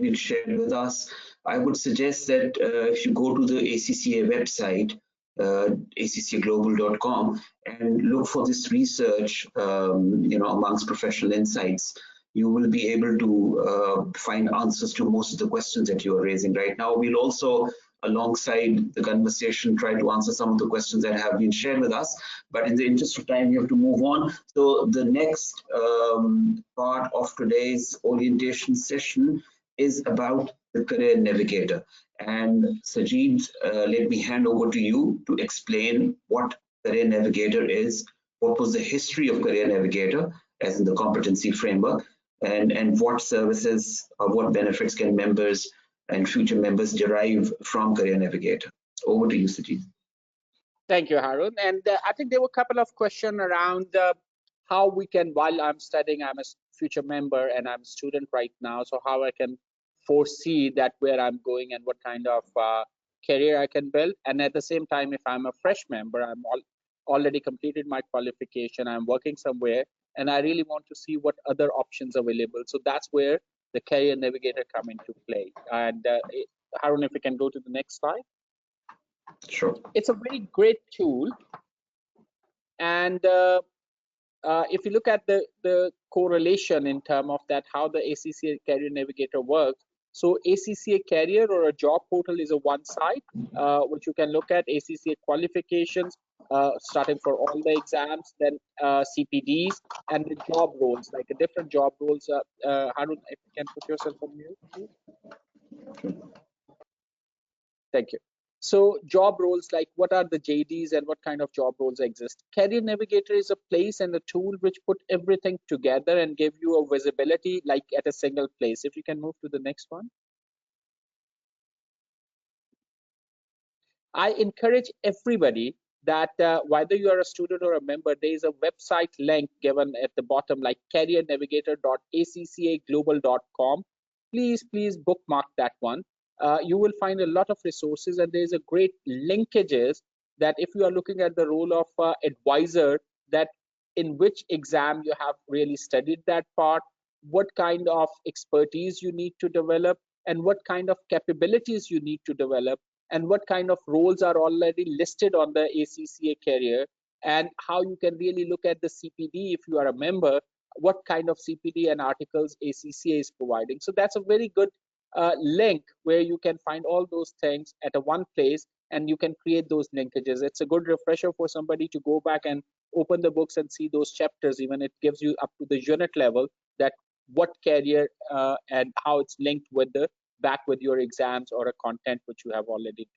been shared with us. I would suggest that if you go to the ACCA website, accglobal.com, and look for this research, amongst professional insights, you will be able to find answers to most of the questions that you are raising right now. We'll also, alongside the conversation, try to answer some of the questions that have been shared with us, but in the interest of time, we have to move on. So the next part of today's orientation session is about the Career Navigator. And Sajid, let me hand over to you to explain what Career Navigator is, what was the history of Career Navigator as in the competency framework, and what services or what benefits can members and future members derive from Career Navigator. Over to you, Sajid. Thank you, Harun. And I think there were a couple of questions around how we can, while I'm studying, I'm a future member and I'm a student right now, so how I can foresee that where I'm going and what kind of career I can build. And at the same time, if I'm a fresh member, already completed my qualification, I'm working somewhere, and I really want to see what other options available. So that's where the Career Navigator come into play. And Harun, if we can go to the next slide. Sure. It's a very great tool. And if you look at the correlation in terms of that, how the ACCA Career Navigator works, so ACCA Career or a job portal is a one side, which you can look at ACCA qualifications, starting for all the exams, then CPDs, and the job roles, like the different job roles. Harun, if you can put yourself on mute, please. Thank you. So job roles, like what are the JDs and what kind of job roles exist? Career Navigator is a place and a tool which put everything together and give you a visibility like at a single place. If you can move to the next one. I encourage everybody that whether you are a student or a member, there is a website link given at the bottom, like careernavigator.accaglobal.com. Please bookmark that one. You will find a lot of resources, and there's a great linkages that if you are looking at the role of advisor, that in which exam you have really studied that part, what kind of expertise you need to develop, and what kind of capabilities you need to develop, and what kind of roles are already listed on the ACCA career, and how you can really look at the CPD if you are a member, what kind of CPD and articles ACCA is providing. So that's a very good link where you can find all those things at a one place, and you can create those linkages. It's a good refresher for somebody to go back and open the books and see those chapters. Even it gives you up to the unit level that what career and how it's linked with the back with your exams or a content which you have already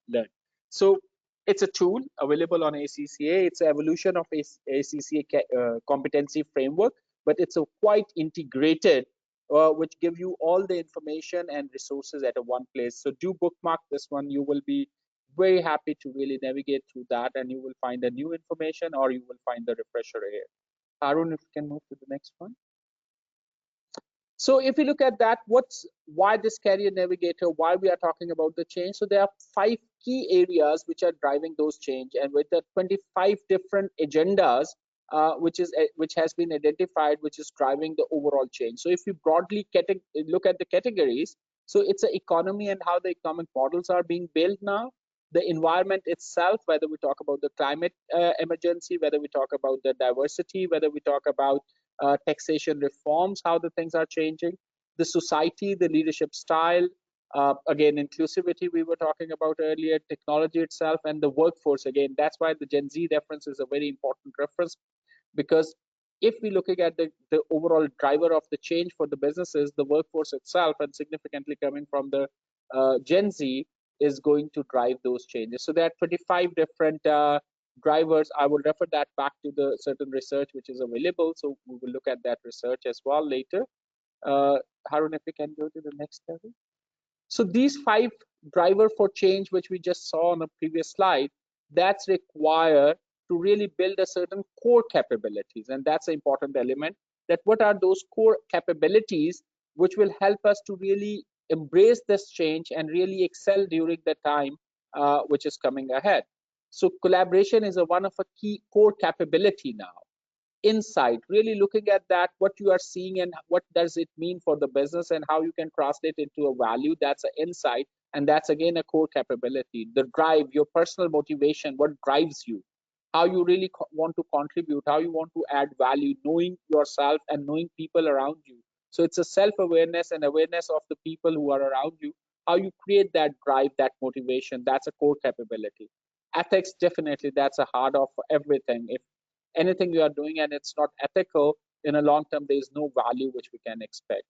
learned. So it's a tool available on ACCA. It's an evolution of ACCA competency framework, but it's a quite integrated, which give you all the information and resources at a one place. So do bookmark this one. You will be very happy to really navigate through that, and you will find the new information or you will find the refresher here. Harun, if you can move to the next one. So if you look at that, why this Career Navigator, why we are talking about the change? So there are 5 key areas which are driving those change, and with the 25 different agendas, which has been identified, which is driving the overall change. So if you broadly look at the categories, so it's an economy and how the economic models are being built now, the environment itself, whether we talk about the climate emergency, whether we talk about the diversity, whether we talk about taxation reforms, how the things are changing, the society, the leadership style, again, inclusivity we were talking about earlier, technology itself, and the workforce. Again, that's why the Gen Z reference is a very important reference, because if we're looking at the overall driver of the change for the businesses, the workforce itself, and significantly coming from the Gen Z, is going to drive those changes. So there are 25 different drivers. I will refer that back to the certain research which is available. So we will look at that research as well later. Harun, if we can go to the next level. So these 5 driver for change, which we just saw on the previous slide, that's required to really build a certain core capabilities. And that's an important element, that what are those core capabilities which will help us to really embrace this change and really excel during the time which is coming ahead. So collaboration is one of a key core capability now. Insight, really looking at that, what you are seeing and what does it mean for the business and how you can translate into a value, that's an insight. And that's again a core capability. The drive, your personal motivation, what drives you, how you really want to contribute, how you want to add value, knowing yourself and knowing people around you. So it's a self-awareness and awareness of the people who are around you, how you create that drive, that motivation, that's a core capability. Ethics, definitely, that's a heart of everything. If anything you are doing and it's not ethical, in a long term, there is no value which we can expect.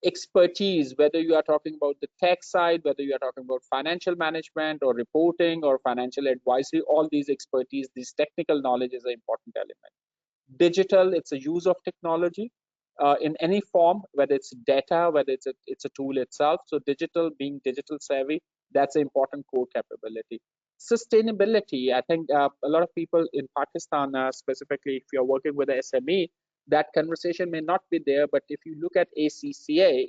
expertise, whether you are talking about the tech side, whether you are talking about financial management or reporting or financial advisory, all these expertise, this technical knowledge is an important element. Digital, it's a use of technology in any form, whether it's data, whether it's a tool itself. So digital, being digital savvy, that's an important core capability. Sustainability, I think a lot of people in Pakistan, specifically if you're working with a SME, that conversation may not be there, but if you look at ACCA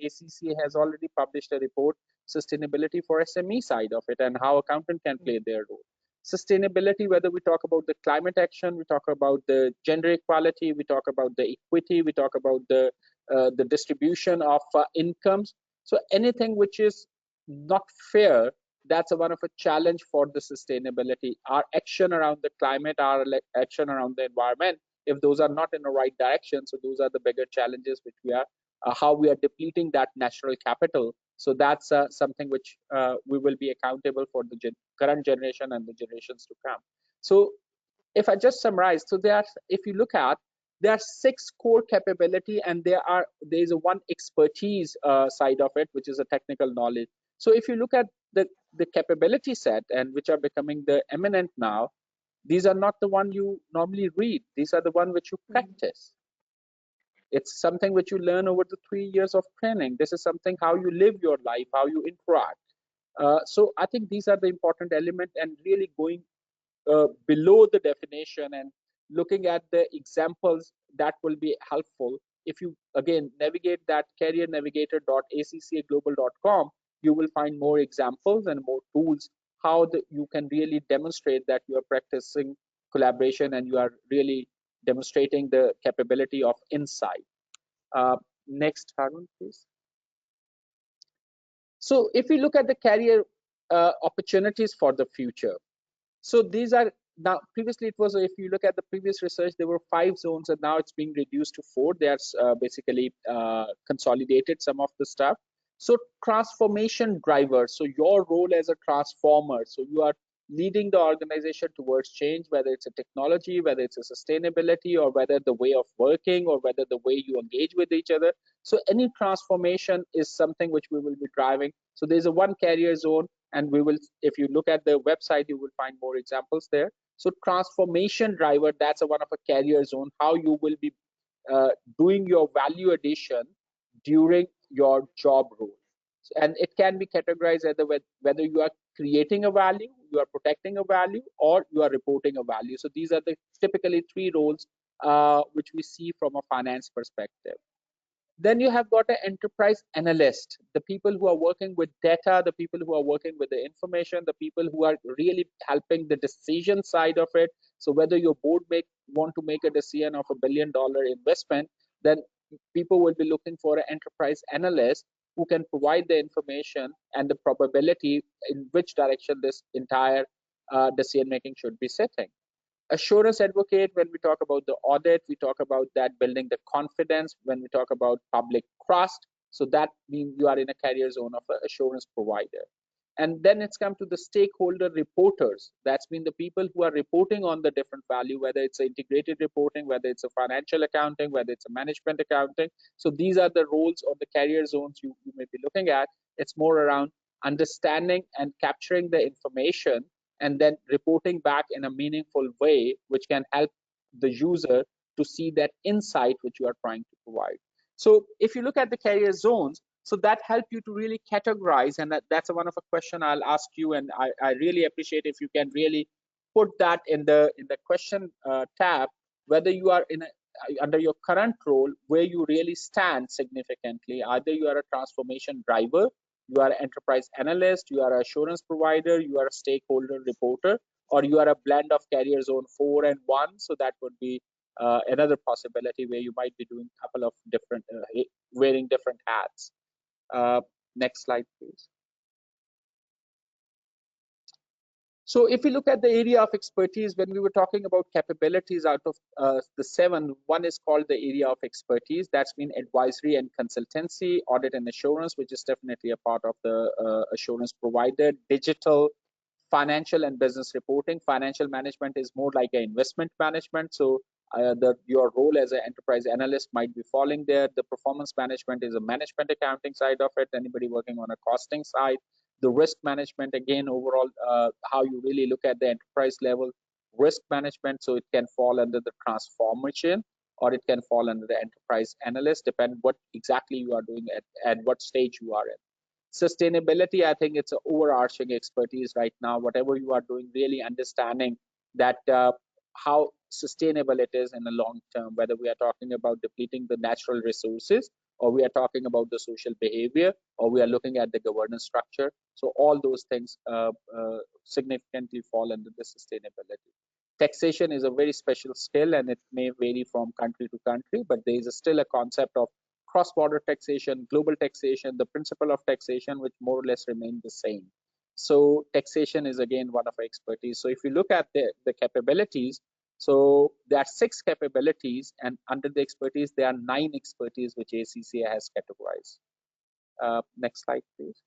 has already published a report, sustainability for SME side of it, and how accountant can play their role. Sustainability, whether we talk about the climate action, we talk about the gender equality, we talk about the equity, we talk about the distribution of incomes. So anything which is not fair, that's one of a challenge for the sustainability. Our action around the climate, our action around the environment, if those are not in the right direction, so those are the bigger challenges which we are, how we are depleting that natural capital. So that's something which we will be accountable for the current generation and the generations to come. So if I just summarize, so there, if you look at, there are 6 core capability, and there is a one expertise side of it, which is a technical knowledge. So if you look at the capability set, and which are becoming the eminent now, these are not the one you normally read. These are the one which you practice. It's something which you learn over the 3 years of training. This is something how you live your life, how you interact. So I think these are the important element, and really going below the definition and looking at the examples, that will be helpful. If you again navigate that careernavigator.accglobal.com, you will find more examples and more tools how you can really demonstrate that you are practicing collaboration and you are really demonstrating the capability of insight. Next, Harun, please. So if we look at the career opportunities for the future, so these are now, previously it was, if you look at the previous research, there were 5 zones, and now it's being reduced to 4. They are basically consolidated some of the stuff. So transformation drivers, so your role as a transformer, so you are leading the organization towards change, whether it's a technology, whether it's a sustainability, or whether the way of working, or whether the way you engage with each other. So any transformation is something which we will be driving. So there's a one career zone, and we will, if you look at the website, you will find more examples there. So transformation driver, that's one of a career zone, how you will be doing your value addition during your job role. And it can be categorized as whether you are creating a value, you are protecting a value, or you are reporting a value. So these are the typically 3 roles which we see from a finance perspective. Then you have got an enterprise analyst, the people who are working with data, the people who are working with the information, the people who are really helping the decision side of it. So whether your board want to make a decision of $1 billion investment, then people will be looking for an enterprise analyst who can provide the information and the probability in which direction this entire decision making should be setting. Assurance advocate, when we talk about the audit, we talk about that building the confidence. When we talk about public trust, so that means you are in a career zone of an assurance provider. And then it's come to the stakeholder reporters. That's been the people who are reporting on the different value, whether it's integrated reporting, whether it's a financial accounting, whether it's a management accounting. So these are the roles or the career zones you may be looking at. It's more around understanding and capturing the information and then reporting back in a meaningful way, which can help the user to see that insight which you are trying to provide. So if you look at the career zones, so that help you to really categorize, and that's one of a question I'll ask you, and I really appreciate if you can really put that in the question tab, whether you are in under your current role, where you really stand significantly. Either you are a transformation driver, you are an enterprise analyst, you are an assurance provider, you are a stakeholder reporter, or you are a blend of career zone 4 and 1. So that would be another possibility where you might be doing a couple of different, wearing different hats. Next slide, please. So if we look at the area of expertise, when we were talking about capabilities out of the 7, one is called the area of expertise. That's been advisory and consultancy, audit and assurance, which is definitely a part of the assurance provider, digital, financial and business reporting. Financial management is more like an investment management. So your role as an enterprise analyst might be falling there. The performance management is a management accounting side of it. Anybody working on a costing side. The risk management, again, overall, how you really look at the enterprise level risk management. So it can fall under the transformation, or it can fall under the enterprise analyst, depend what exactly you are doing at what stage you are in. Sustainability, I think it's an overarching expertise right now. Whatever you are doing, really understanding that how sustainable it is in the long term, whether we are talking about depleting the natural resources, or we are talking about the social behavior, or we are looking at the governance structure. So all those things significantly fall under the sustainability. Taxation is a very special skill, and it may vary from country to country, but there is still a concept of cross-border taxation, global taxation, the principle of taxation, which more or less remain the same. So taxation is again one of our expertise. So if you look at the capabilities, so there are 6 capabilities, and under the expertise, there are 9 expertise which ACCA has categorized. Next slide, please.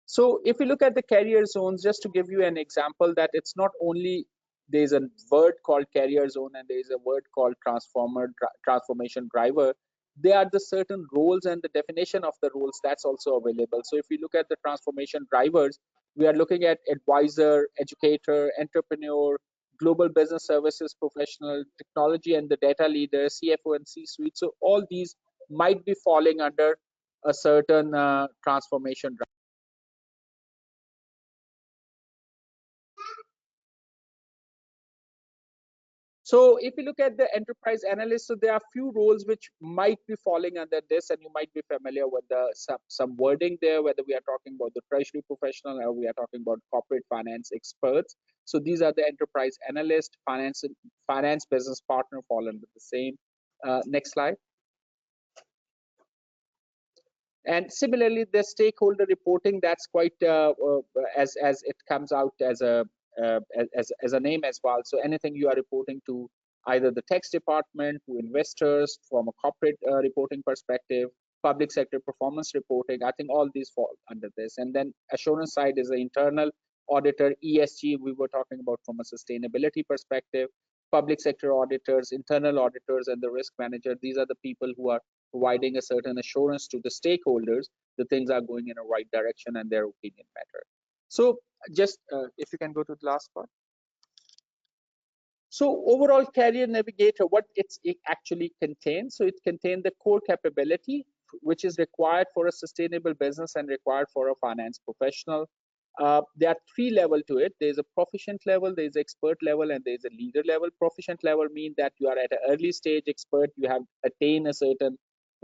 So if you look at the career zones, just to give you an example, that it's not only there's a word called career zone and there's a word called transformation driver. There are the certain roles and the definition of the roles that's also available. So if you look at the transformation drivers, we are looking at advisor, educator, entrepreneur, global business services professional, technology and the data leader, CFO and C-suite. So all these might be falling under a certain transformation driver. So if you look at the enterprise analyst, so there are few roles which might be falling under this, and you might be familiar with the some wording there, whether we are talking about the treasury professional or we are talking about corporate finance experts. So these are the enterprise analyst, finance business partner fall under the same. Next slide. And similarly, the stakeholder reporting, that's quite as it comes out as a as a name as well. So anything you are reporting to either the tax department, to investors, from a corporate reporting perspective, public sector performance reporting, I think all these fall under this. And then assurance side is the internal auditor, ESG, we were talking about from a sustainability perspective, public sector auditors, internal auditors, and the risk manager. These are the people who are providing a certain assurance to the stakeholders that things are going in a right direction and their opinion matter. So just if you can go to the last part. So overall career navigator, what it actually contains. So it contains the core capability, which is required for a sustainable business and required for a finance professional. There are 3 levels to it. There's a proficient level, there's expert level, and there's a leader level. Proficient level means that you are at an early stage expert, you have attained a certain,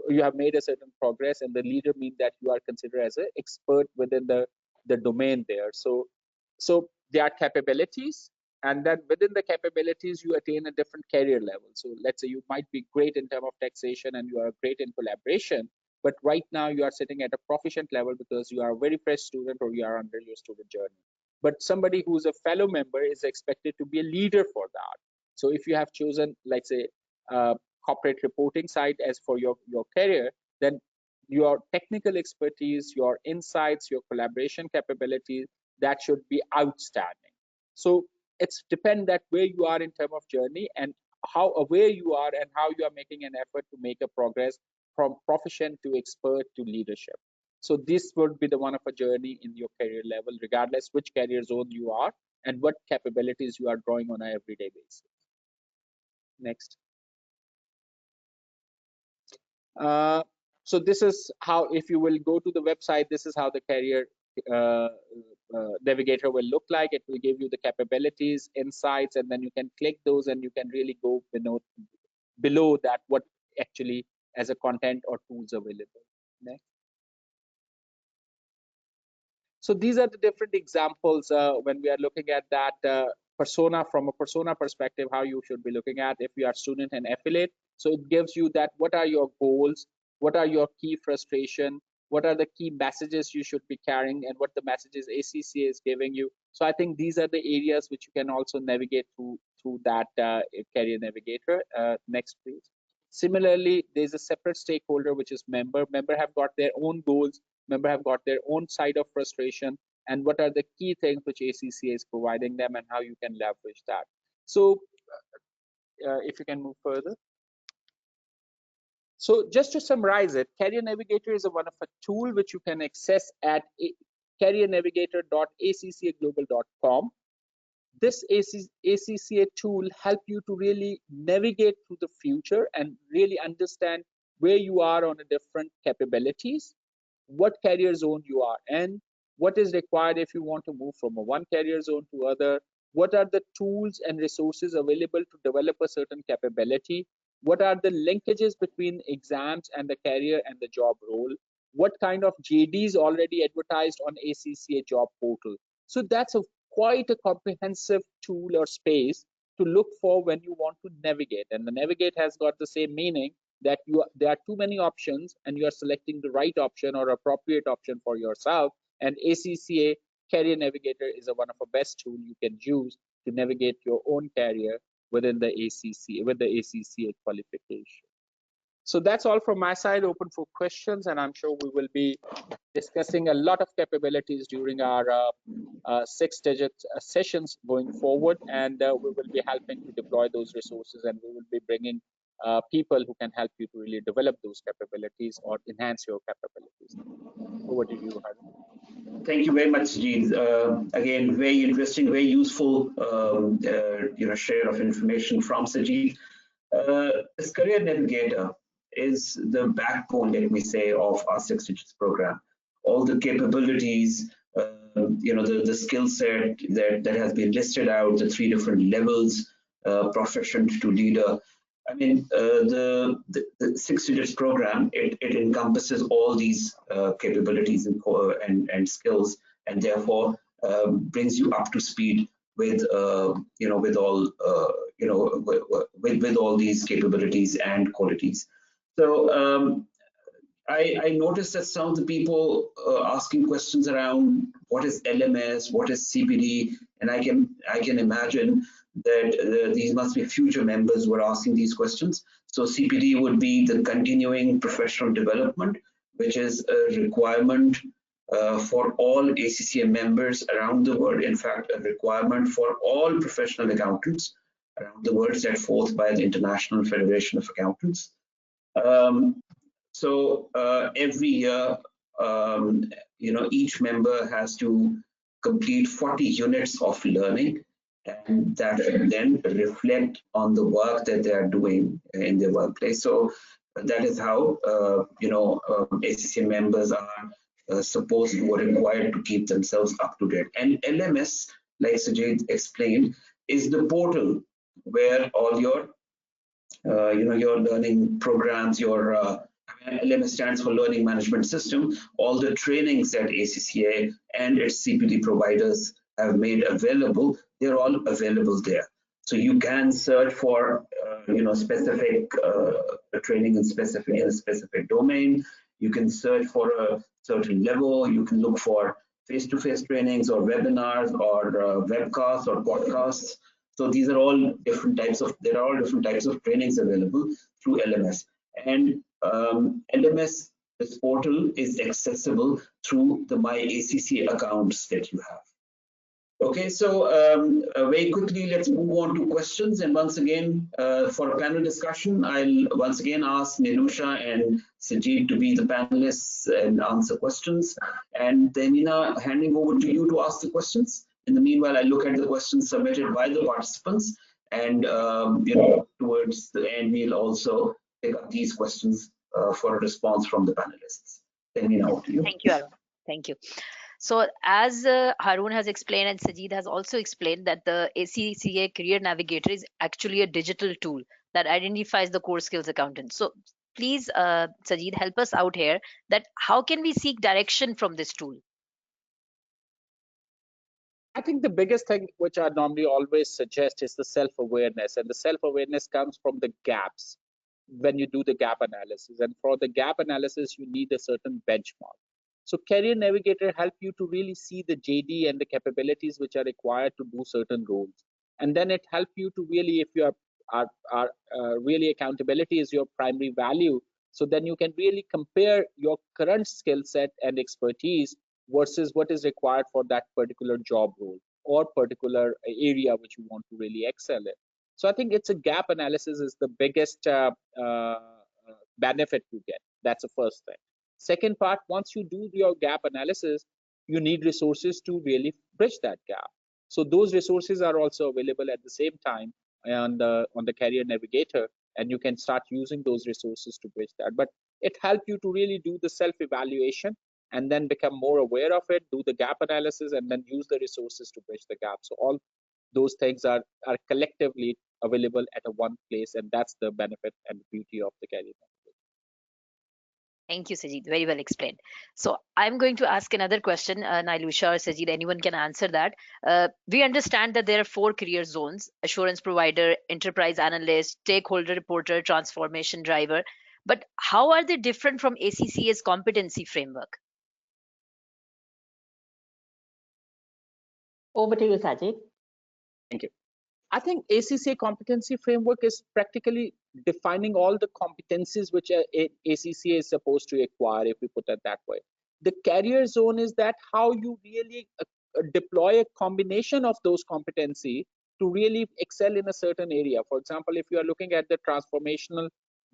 you have made a certain progress, and the leader means that you are considered as an expert within the domain there. So there are capabilities, and then within the capabilities you attain a different career level. So let's say you might be great in terms of taxation and you are great in collaboration, but right now you are sitting at a proficient level because you are a very fresh student or you are under your student journey. But somebody who's a fellow member is expected to be a leader for that. So if you have chosen, let's say, corporate reporting side as for your career, then your technical expertise, your insights, your collaboration capabilities, that should be outstanding. So it's depend that where you are in terms of journey and how aware you are and how you are making an effort to make a progress from proficient to expert to leadership. So this would be the one of a journey in your career level, regardless which career zone you are and what capabilities you are drawing on an everyday basis. Next. So this is how, if you will go to the website, this is how the career navigator will look like. It will give you the capabilities, insights, and then you can click those and you can really go below that what actually as a content or tools available. Next. So these are the different examples when we are looking at that persona, from a persona perspective, how you should be looking at if you are student and affiliate. So it gives you that what are your goals, what are your key frustration, what are the key messages you should be carrying, and what the messages ACCA is giving you. So I think these are the areas which you can also navigate through that career navigator. Next, please. Similarly, there's a separate stakeholder, which is member. Member have got their own goals. Member have got their own side of frustration, and what are the key things which ACCA is providing them and how you can leverage that. So if you can move further. So just to summarize it, Career Navigator is one of a tool which you can access at careernavigator.accaglobal.com. This ACCA tool help you to really navigate through the future and really understand where you are on the different capabilities, what career zone you are in, what is required if you want to move from one career zone to other, what are the tools and resources available to develop a certain capability, what are the linkages between exams and the career and the job role, what kind of JDs already advertised on ACCA job portal. So that's quite a comprehensive tool or space to look for when you want to navigate. And the navigate has got the same meaning that there are too many options and you are selecting the right option or appropriate option for yourself. And ACCA Career Navigator is one of the best tool you can use to navigate your own career within the ACCA with the ACCA qualification. So that's all from my side. Open for questions, and I'm sure we will be discussing a lot of capabilities during our 6-digit sessions going forward, and we will be helping to deploy those resources, and we will be bringing people who can help you to really develop those capabilities or enhance your capabilities. Over to you, Harun. Thank you very much, Sajid. Again, very interesting, very useful, share of information from Sajid. This Career Navigator is the backbone, let me say, of our 6 digits program. All the capabilities, the skill set that has been listed out, the 3 different levels, proficient to leader. I mean, the 6 digits program, it encompasses all these capabilities and skills, and therefore brings you up to speed with with all these capabilities and qualities. So I noticed that some of the people asking questions around what is LMS, what is CPD, and I can imagine that these must be future members who are asking these questions. So CPD would be the continuing professional development, which is a requirement for all ACCA members around the world. In fact, a requirement for all professional accountants around the world, set forth by the International Federation of Accountants. So every year, each member has to complete 40 units of learning, and that should then reflect on the work that they are doing in their workplace. So that is how ACCA members are supposed to or required to keep themselves up to date. And LMS, like Sajid explained, is the portal where all your your learning programs, your LMS stands for Learning Management System, all the trainings that ACCA and its CPD providers have made available, they're all available there. So you can search for specific training in a specific domain. You can search for a certain level. You can look for face-to-face trainings or webinars or webcasts or podcasts. So these are all different types of trainings available through LMS. And LMS, this portal, is accessible through the My ACCA accounts that you have. Okay, so very quickly, let's move on to questions. And once again, for a panel discussion, I'll once again ask Nilusha and Sajid to be the panelists and answer questions. And Temina, handing over to you to ask the questions. In the meanwhile, I look at the questions submitted by the participants, and towards the end, we'll also pick up these questions for a response from the panelists. Temina, over to you. Thank you, Arun. Thank you. So as Harun has explained and Sajid has also explained, that the ACCA Career Navigator is actually a digital tool that identifies the core skills accountant. So please, Sajid, help us out here, that how can we seek direction from this tool? I think the biggest thing which I normally always suggest is the self-awareness, and the self-awareness comes from the gaps when you do the gap analysis. And for the gap analysis, you need a certain benchmark. So Career Navigator help you to really see the JD and the capabilities which are required to do certain roles. And then it help you to really, if you are really accountability is your primary value, so then you can really compare your current skill set and expertise versus what is required for that particular job role or particular area which you want to really excel in. So I think it's a gap analysis is the biggest benefit you get. That's the first thing. Second part, once you do your gap analysis, you need resources to really bridge that gap. So those resources are also available at the same time on the career navigator, and you can start using those resources to bridge that. But it helps you to really do the self-evaluation and then become more aware of it, do the gap analysis, and then use the resources to bridge the gap. So all those things are collectively available at a one place, and that's the benefit and beauty of the career. Thank you, Sajid. Very well explained. So I'm going to ask another question, Nailusha or Sajid, anyone can answer that. We understand that there are 4 career zones: assurance provider, enterprise analyst, stakeholder reporter, transformation driver. But how are they different from ACCA's competency framework? Over to you, Sajid. Thank you. I think ACCA competency framework is practically defining all the competencies which ACCA is supposed to acquire, if we put it that way. The career zone is that how you really deploy a combination of those competency to really excel in a certain area. For example, if you are looking at the transformational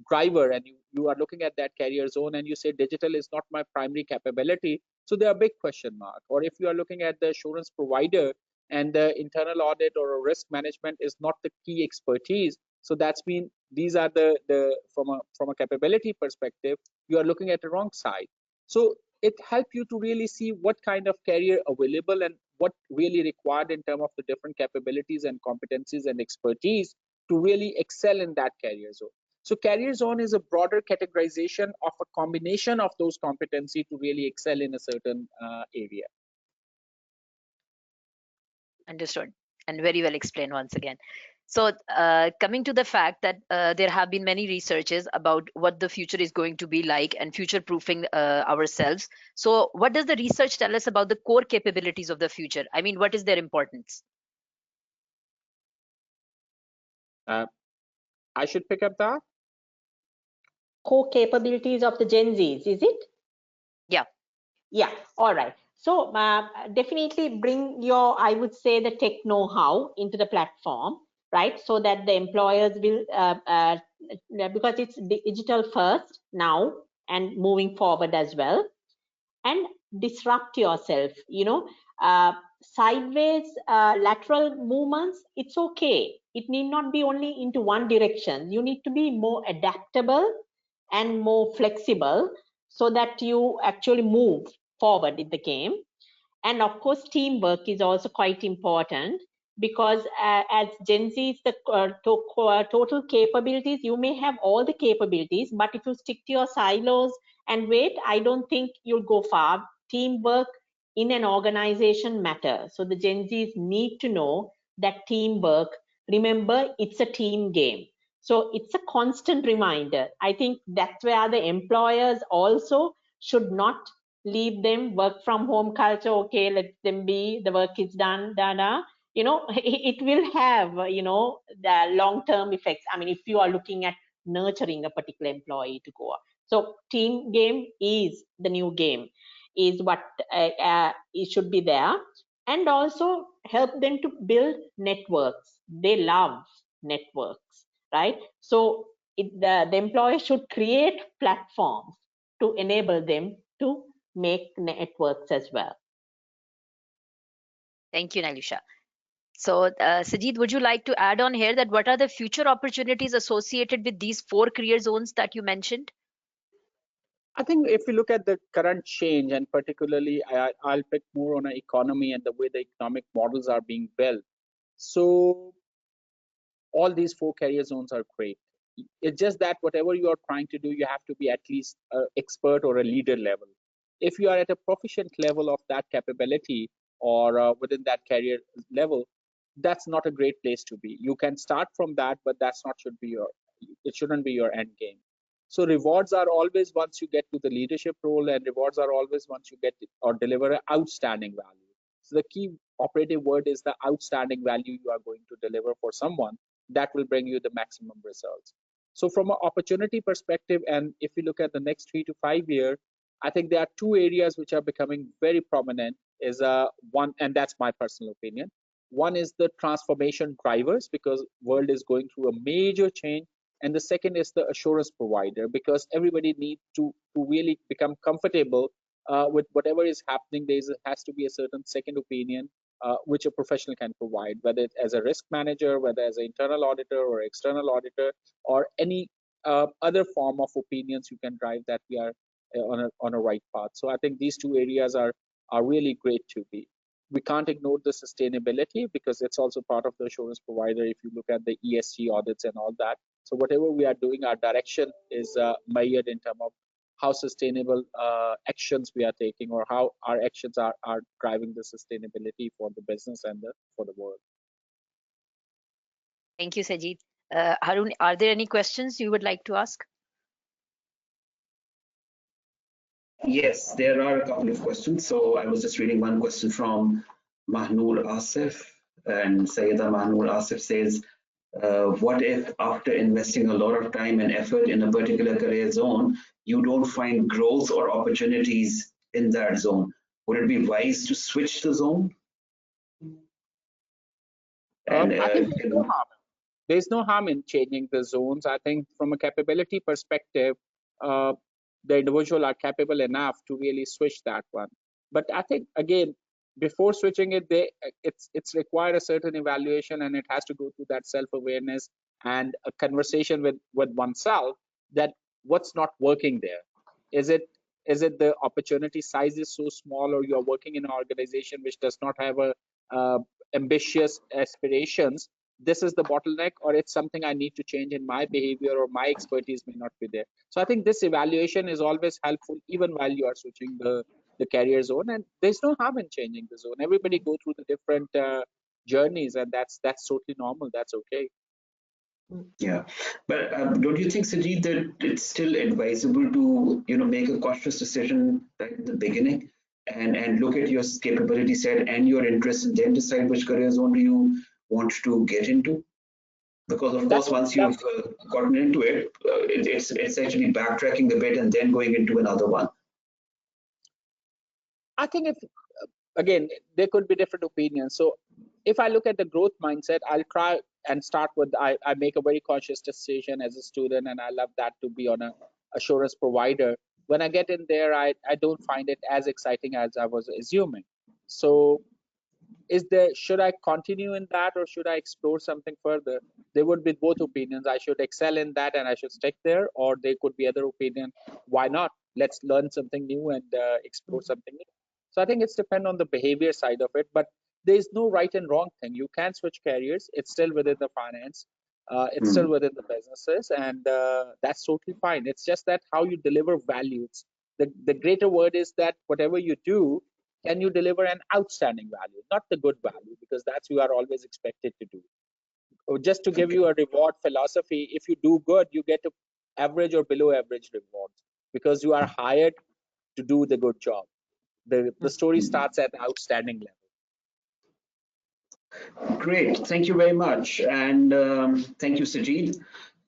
driver and you are looking at that career zone and you say digital is not my primary capability, so there are big question mark. Or if you are looking at the assurance provider and the internal audit or risk management is not the key expertise, so that's mean these are the from a capability perspective, you are looking at the wrong side. So it helps you to really see what kind of career available and what really required in terms of the different capabilities and competencies and expertise to really excel in that career zone. So career zone is a broader categorization of a combination of those competency to really excel in a certain area. Understood, and very well explained once again. So coming to the fact that there have been many researches about what the future is going to be like and future proofing ourselves. So what does the research tell us about the core capabilities of the future? I mean, what is their importance? I should pick up that. Core capabilities of the Gen Zs, is it? Yeah. Yeah, all right. So definitely bring your, I would say, the tech know-how into the platform, right? So that the employers will, because it's digital first now and moving forward as well. And disrupt yourself, sideways, lateral movements, it's okay. It need not be only into one direction. You need to be more adaptable and more flexible so that you actually move forward in the game. And of course, teamwork is also quite important because as Gen Z is the total capabilities, you may have all the capabilities, but if you stick to your silos and wait, I don't think you'll go far. Teamwork in an organization matters. So the Gen Zs need to know that teamwork, remember, it's a team game. So it's a constant reminder. I think that's where the employers also should not leave them work from home culture. Okay, let them be, the work is done, it will have, the long-term effects. I mean, if you are looking at nurturing a particular employee to go up. So team game is the new game, is what it should be there. And also help them to build networks. They love networks, right? So the employer should create platforms to enable them to make networks as well. Thank you, Nailusha. So Sajid, would you like to add on here that what are the future opportunities associated with these 4 career zones that you mentioned? I think if we look at the current change, and particularly I'll pick more on an economy and the way the economic models are being built. So all these 4 career zones are great. It's just that whatever you are trying to do, you have to be at least an expert or a leader level. If you are at a proficient level of that capability or within that career level, that's not a great place to be. You can start from that, but it shouldn't be your end game. So rewards are always once you get to the leadership role, and rewards are always once you get or deliver an outstanding value. So the key operative word is the outstanding value you are going to deliver for someone that will bring you the maximum results. So from an opportunity perspective, and if you look at the next 3 to 5 years, I think there are 2 areas which are becoming very prominent. Is one, and that's my personal opinion. One is the transformation drivers, because world is going through a major change. And the second is the assurance provider, because everybody needs to really become comfortable with whatever is happening. Has to be a certain second opinion which a professional can provide, whether it's as a risk manager, whether as an internal auditor or external auditor, or any other form of opinions you can drive that we are on a right path. So I think these two areas are really great to be. We can't ignore the sustainability, because it's also part of the assurance provider. If you look at the ESG audits and all that, so whatever we are doing, our direction is measured in terms of how sustainable actions we are taking, or how our actions are driving the sustainability for the business and for the world. Thank you, Sajid. Harun, are there any questions you would like to ask? Yes, there are a couple of questions. So I was just reading one question from Mahnoor Asif, and Sayyida Mahnoor Asif says, what if after investing a lot of time and effort in a particular career zone, you don't find growth or opportunities in that zone? Would it be wise to switch the zone? And I think there's no harm in changing the zones. I think from a capability perspective, the individual are capable enough to really switch that one. But I think, again, before switching it, it's required a certain evaluation, and it has to go through that self-awareness and a conversation with oneself, that what's not working there. Is it the opportunity size is so small, or you're working in an organization which does not have a ambitious aspirations? This is the bottleneck, or it's something I need to change in my behavior, or my expertise may not be there. So I think this evaluation is always helpful, even while you are switching the career zone. And there's no harm in changing the zone. Everybody go through the different journeys, and that's totally normal. That's okay. yeah, but don't you think, Sajid, that it's still advisable to make a conscious decision right at the beginning, and look at your capability set and your interests, and then decide which career zone do you want to get into? Because of course, once you've gotten into it, it's actually backtracking a bit and then going into another one. I think, if again, there could be different opinions. So if I look at the growth mindset, I'll try and start with, I make a very conscious decision as a student, and I love that to be on a assurance provider. When I get in there, I don't find it as exciting as I was assuming. So should I continue in that, or should I explore something further? There would be both opinions. I should excel in that and I should stick there, or there could be other opinion. Why not? Let's learn something new and explore something new. So I think it's depend on the behavior side of it, but there is no right and wrong thing. You can switch careers. It's still within the finance. It's still within the businesses, and that's totally fine. It's just that how you deliver values. The greater word is that whatever you do, can you deliver an outstanding value, not the good value, because that's you are always expected to do. Or just to give you a reward philosophy, if you do good, you get average or below average rewards, because you are hired to do the good job. The story starts at outstanding level. Great, thank you very much, and thank you, Sajid,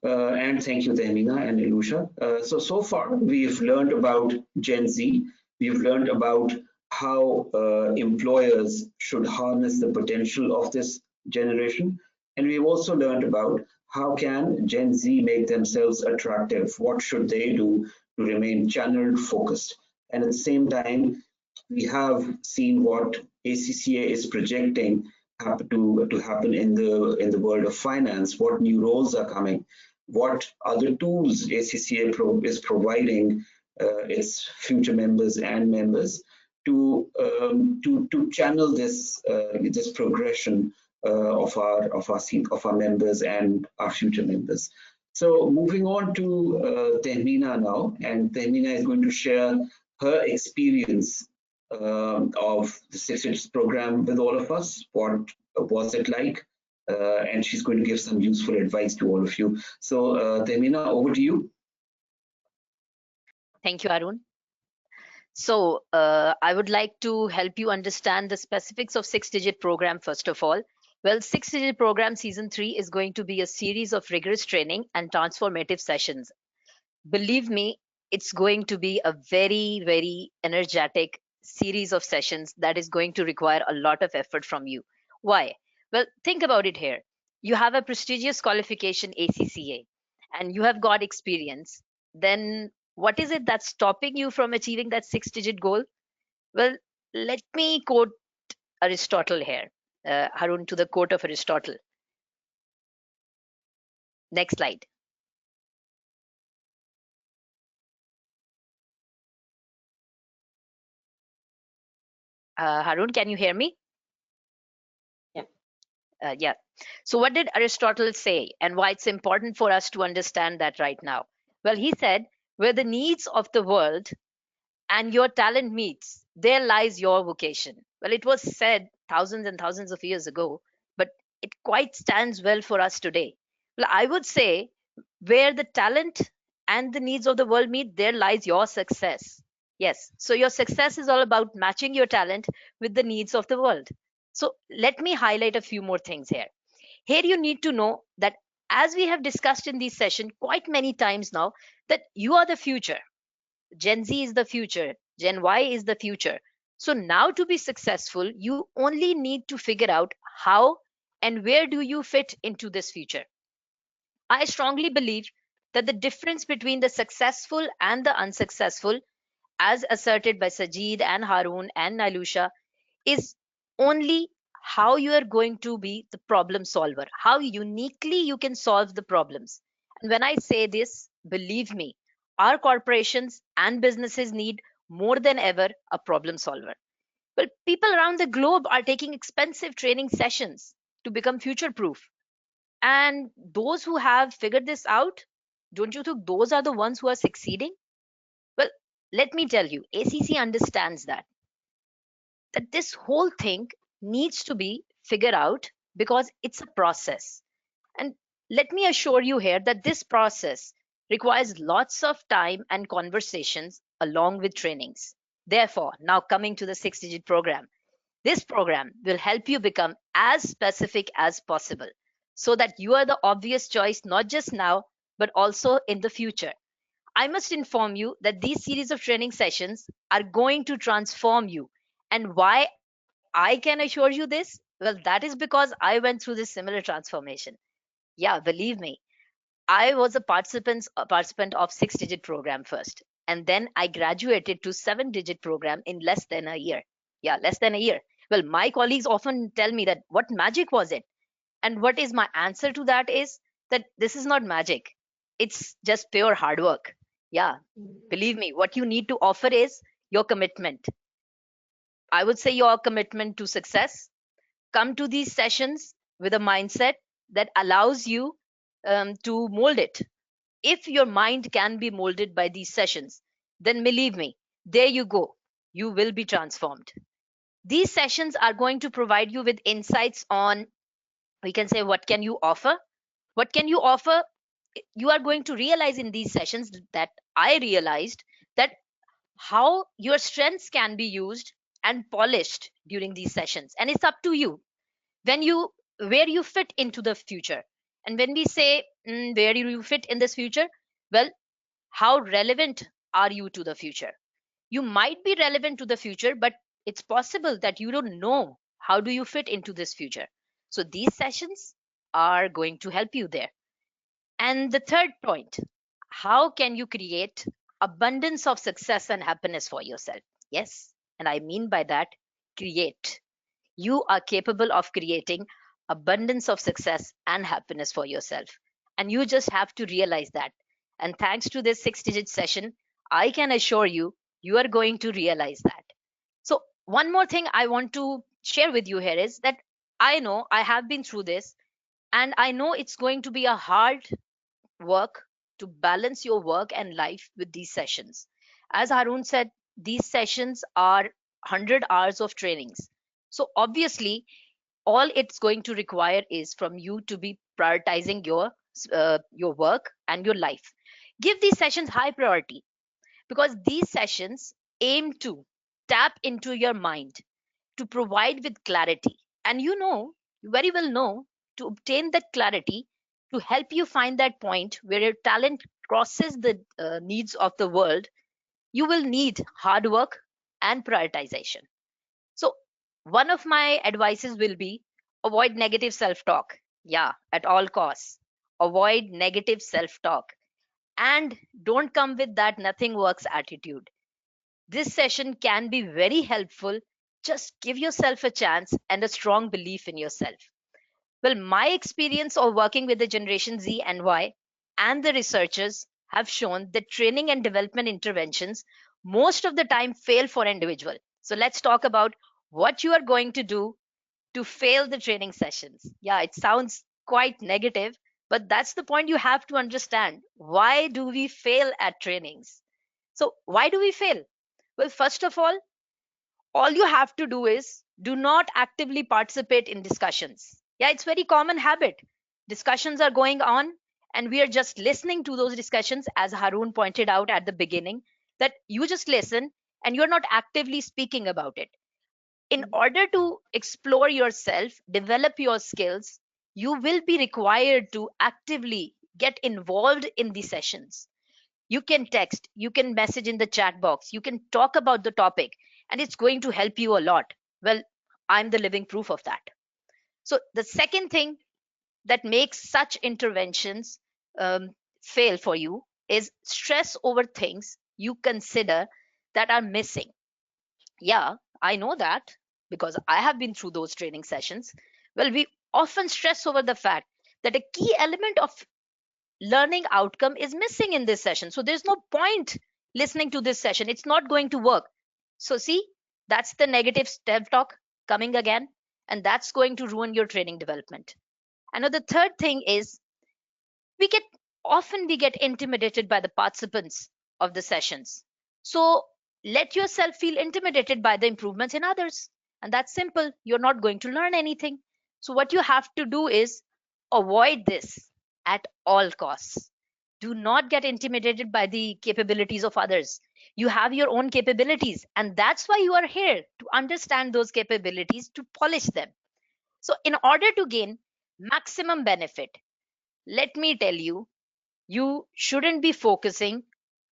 and thank you, Tehmina and Ilusha. So far we've learned about Gen Z. We've learned about how employers should harness the potential of this generation, and we've also learned about how can Gen Z make themselves attractive. What should they do to remain channeled, focused, and at the same time, we have seen what ACCA is projecting to happen in the world of finance, what new roles are coming, what other tools ACCA is providing its future members and members to channel this progression of our members and our future members. So moving on to Tehmina now, and Tehmina is going to share her experience of the 6 Digits program with all of us. What was it like? And she's going to give some useful advice to all of you. So Tehmina, over to you. Thank you, Arun. So I would like to help you understand the specifics of 6 Digit program first of all. Well, 6 Digit program season 3 is going to be a series of rigorous training and transformative sessions. Believe me, it's going to be a very, very energetic series of sessions that is going to require a lot of effort from you. Why? Well, think about it here. You have a prestigious qualification, ACCA, and you have got experience. Then what is it that's stopping you from achieving that 6-digit goal? Well, let me quote Aristotle here. Harun, to the quote of Aristotle. Next slide. Harun, can you hear me? Yeah. Yeah. So what did Aristotle say, and why it's important for us to understand that right now? Well, he said, where the needs of the world and your talent meets, there lies your vocation. Well, it was said thousands and thousands of years ago, but it quite stands well for us today. Well, I would say, where the talent and the needs of the world meet, there lies your success. Yes, so your success is all about matching your talent with the needs of the world. So let me highlight a few more things here. Here you need to know that, as we have discussed in this session quite many times now, that you are the future. Gen Z is the future. Gen Y is the future. So now, to be successful, you only need to figure out how and where do you fit into this future. I strongly believe that the difference between the successful and the unsuccessful, as asserted by Sajid and Harun and Nailusha, is only how you are going to be the problem solver, how uniquely you can solve the problems. And when I say this, believe me, our corporations and businesses need more than ever a problem solver. Well, people around the globe are taking expensive training sessions to become future proof. And those who have figured this out, don't you think those are the ones who are succeeding? Well, let me tell you, ACC understands that this whole thing needs to be figured out because it's a process. And let me assure you here that this process requires lots of time and conversations along with trainings. Therefore, now coming to the 6-digit program, this program will help you become as specific as possible so that you are the obvious choice not just now, but also in the future. I must inform you that these series of training sessions are going to transform you. And why I can assure you this? Well, that is because I went through this similar transformation. Yeah, believe me, I was a participant of 6-digit program first, and then I graduated to 7-digit program in less than a year. Yeah, less than a year. Well, my colleagues often tell me that what magic was it? And what is my answer to that is that this is not magic. It's just pure hard work. Yeah, believe me, what you need to offer is your commitment. I would say your commitment to success. Come to these sessions with a mindset that allows you to mold it. If your mind can be molded by these sessions, then believe me, there you go. You will be transformed. These sessions are going to provide you with insights on, we can say, what can you offer? What can you offer? You are going to realize in these sessions that I realized that how your strengths can be used and polished during these sessions. And it's up to you when you where you fit into the future. And when we say where do you fit in this future, well, how relevant are you to the future? You might be relevant to the future, but it's possible that you don't know how do you fit into this future. So these sessions are going to help you there. And the third point, how can you create abundance of success and happiness for yourself? Yes, and I mean by that, create. You are capable of creating abundance of success and happiness for yourself. And you just have to realize that. And thanks to this 6-digit session, I can assure you, you are going to realize that. So, one more thing I want to share with you here is that I know I have been through this, and I know it's going to be a hard work to balance your work and life with these sessions. As Harun said, these sessions are 100 hours of trainings. So obviously, all it's going to require is from you to be prioritizing your work and your life. Give these sessions high priority because these sessions aim to tap into your mind to provide with clarity. And you very well know, to obtain that clarity, to help you find that point where your talent crosses the needs of the world, you will need hard work and prioritization. So, one of my advices will be Avoid negative self-talk. Yeah, at all costs. Avoid negative self-talk. And don't come with that nothing works attitude. This session can be very helpful. Just give yourself a chance and a strong belief in yourself. Well, my experience of working with the Generation Z and Y and the researchers have shown that training and development interventions most of the time fail for individual. So let's talk about what you are going to do to fail the training sessions. Yeah, it sounds quite negative, but that's the point you have to understand. Why do we fail at trainings? So why do we fail? Well, first of all you have to do is do not actively participate in discussions. Yeah, it's very common habit. Discussions are going on and we are just listening to those discussions, as Harun pointed out at the beginning, that you just listen and you're not actively speaking about it. In order to explore yourself, develop your skills, you will be required to actively get involved in the sessions. You can text, you can message in the chat box, you can talk about the topic, and it's going to help you a lot. Well, I'm the living proof of that. So, the second thing that makes such interventions fail for you is stress over things you consider that are missing. Yeah, I know that because I have been through those training sessions. Well, we often stress over the fact that a key element of learning outcome is missing in this session. So there's no point listening to this session. It's not going to work. So see, that's the negative self talk coming again, and that's going to ruin your training development. And now the third thing is we get we get intimidated by the participants of the sessions. So let yourself feel intimidated by the improvements in others. And that's simple. You're not going to learn anything. So what you have to do is avoid this at all costs. Do not get intimidated by the capabilities of others. You have your own capabilities, and that's why you are here, to understand those capabilities, to polish them. So in order to gain maximum benefit, let me tell you, you shouldn't be focusing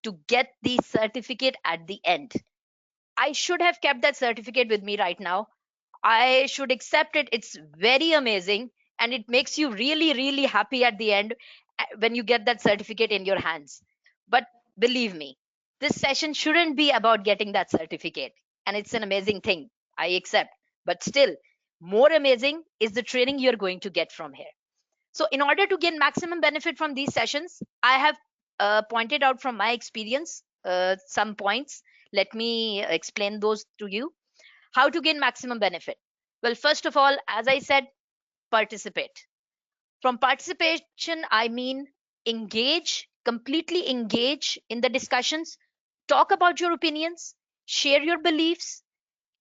to get the certificate at the end. I should have kept that certificate with me right now. I should accept it. It's very amazing and it makes you really, really happy at the end when you get that certificate in your hands. But believe me, this session shouldn't be about getting that certificate. And it's an amazing thing. I accept. But still, more amazing is the training you're going to get from here. So in order to gain maximum benefit from these sessions, I have pointed out from my experience some points. Let me explain those to you. How to gain maximum benefit? Well, first of all, as I said, participate. From participation, I mean engage, completely engage in the discussions, talk about your opinions, share your beliefs,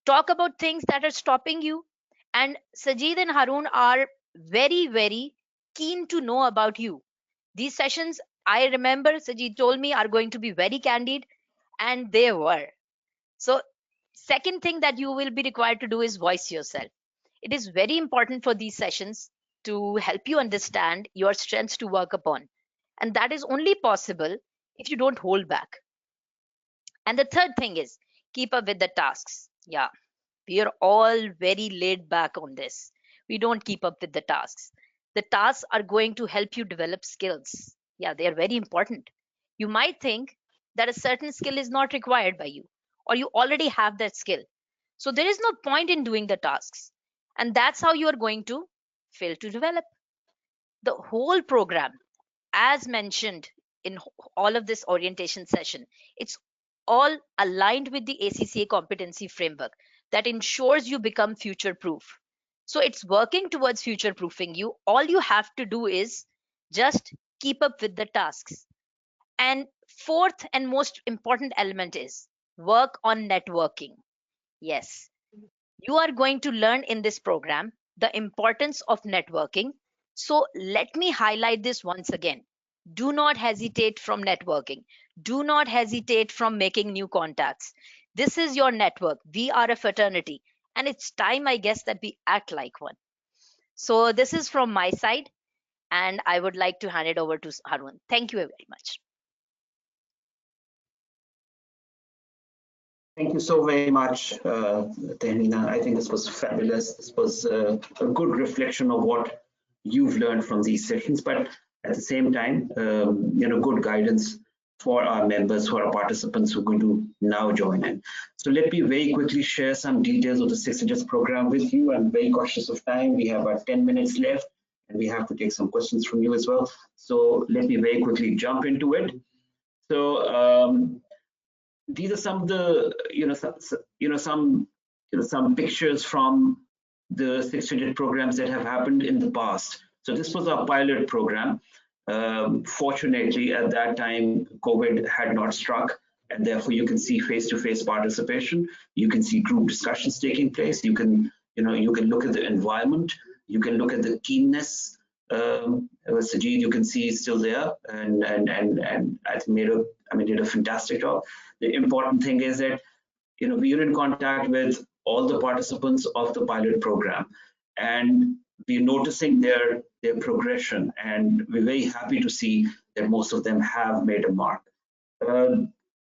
talk about things that are stopping you. And Sajid and Harun are very, very keen to know about you. These sessions, I remember Sajid told me, are going to be very candid, and they were. So, second thing that you will be required to do is voice yourself. It is very important for these sessions to help you understand your strengths to work upon. And that is only possible if you don't hold back. And the third thing is keep up with the tasks. Yeah, we are all very laid back on this. We don't keep up with the tasks. The tasks are going to help you develop skills. Yeah, they are very important. You might think that a certain skill is not required by you, or you already have that skill. So there is no point in doing the tasks. And that's how you are going to fail to develop. The whole program, as mentioned in all of this orientation session, it's all aligned with the ACCA competency framework that ensures you become future proof. So it's working towards future proofing you. All you have to do is just keep up with the tasks. And fourth and most important element is work on networking. Yes, you are going to learn in this program the importance of networking. So let me highlight this once again. Do not hesitate from networking. Do not hesitate from making new contacts. This is your network. We are a fraternity, and it's time, I guess, that we act like one. So this is from my side, and I would like to hand it over to Harun. Thank you very much. Thank you so very much, Tehmina. I think this was fabulous. This was a good reflection of what you've learned from these sessions, but at the same time, good guidance for our members, for our participants who are going to now join in. So let me very quickly share some details of the 6 Digits program with you. I'm very cautious of time. We have about 10 minutes left, and we have to take some questions from you as well. So let me very quickly jump into it. So these are some of the some pictures from the 6 Digit programs that have happened in the past. So this was our pilot program. Fortunately, at that time, COVID had not struck, and therefore you can see face-to-face participation. You can see group discussions taking place. You can look at the environment. You can look at the keenness. Sajid, you can see is still there, and I think did a fantastic job. The important thing is that we are in contact with all the participants of the pilot program, and we're noticing their progression, and we're very happy to see that most of them have made a mark.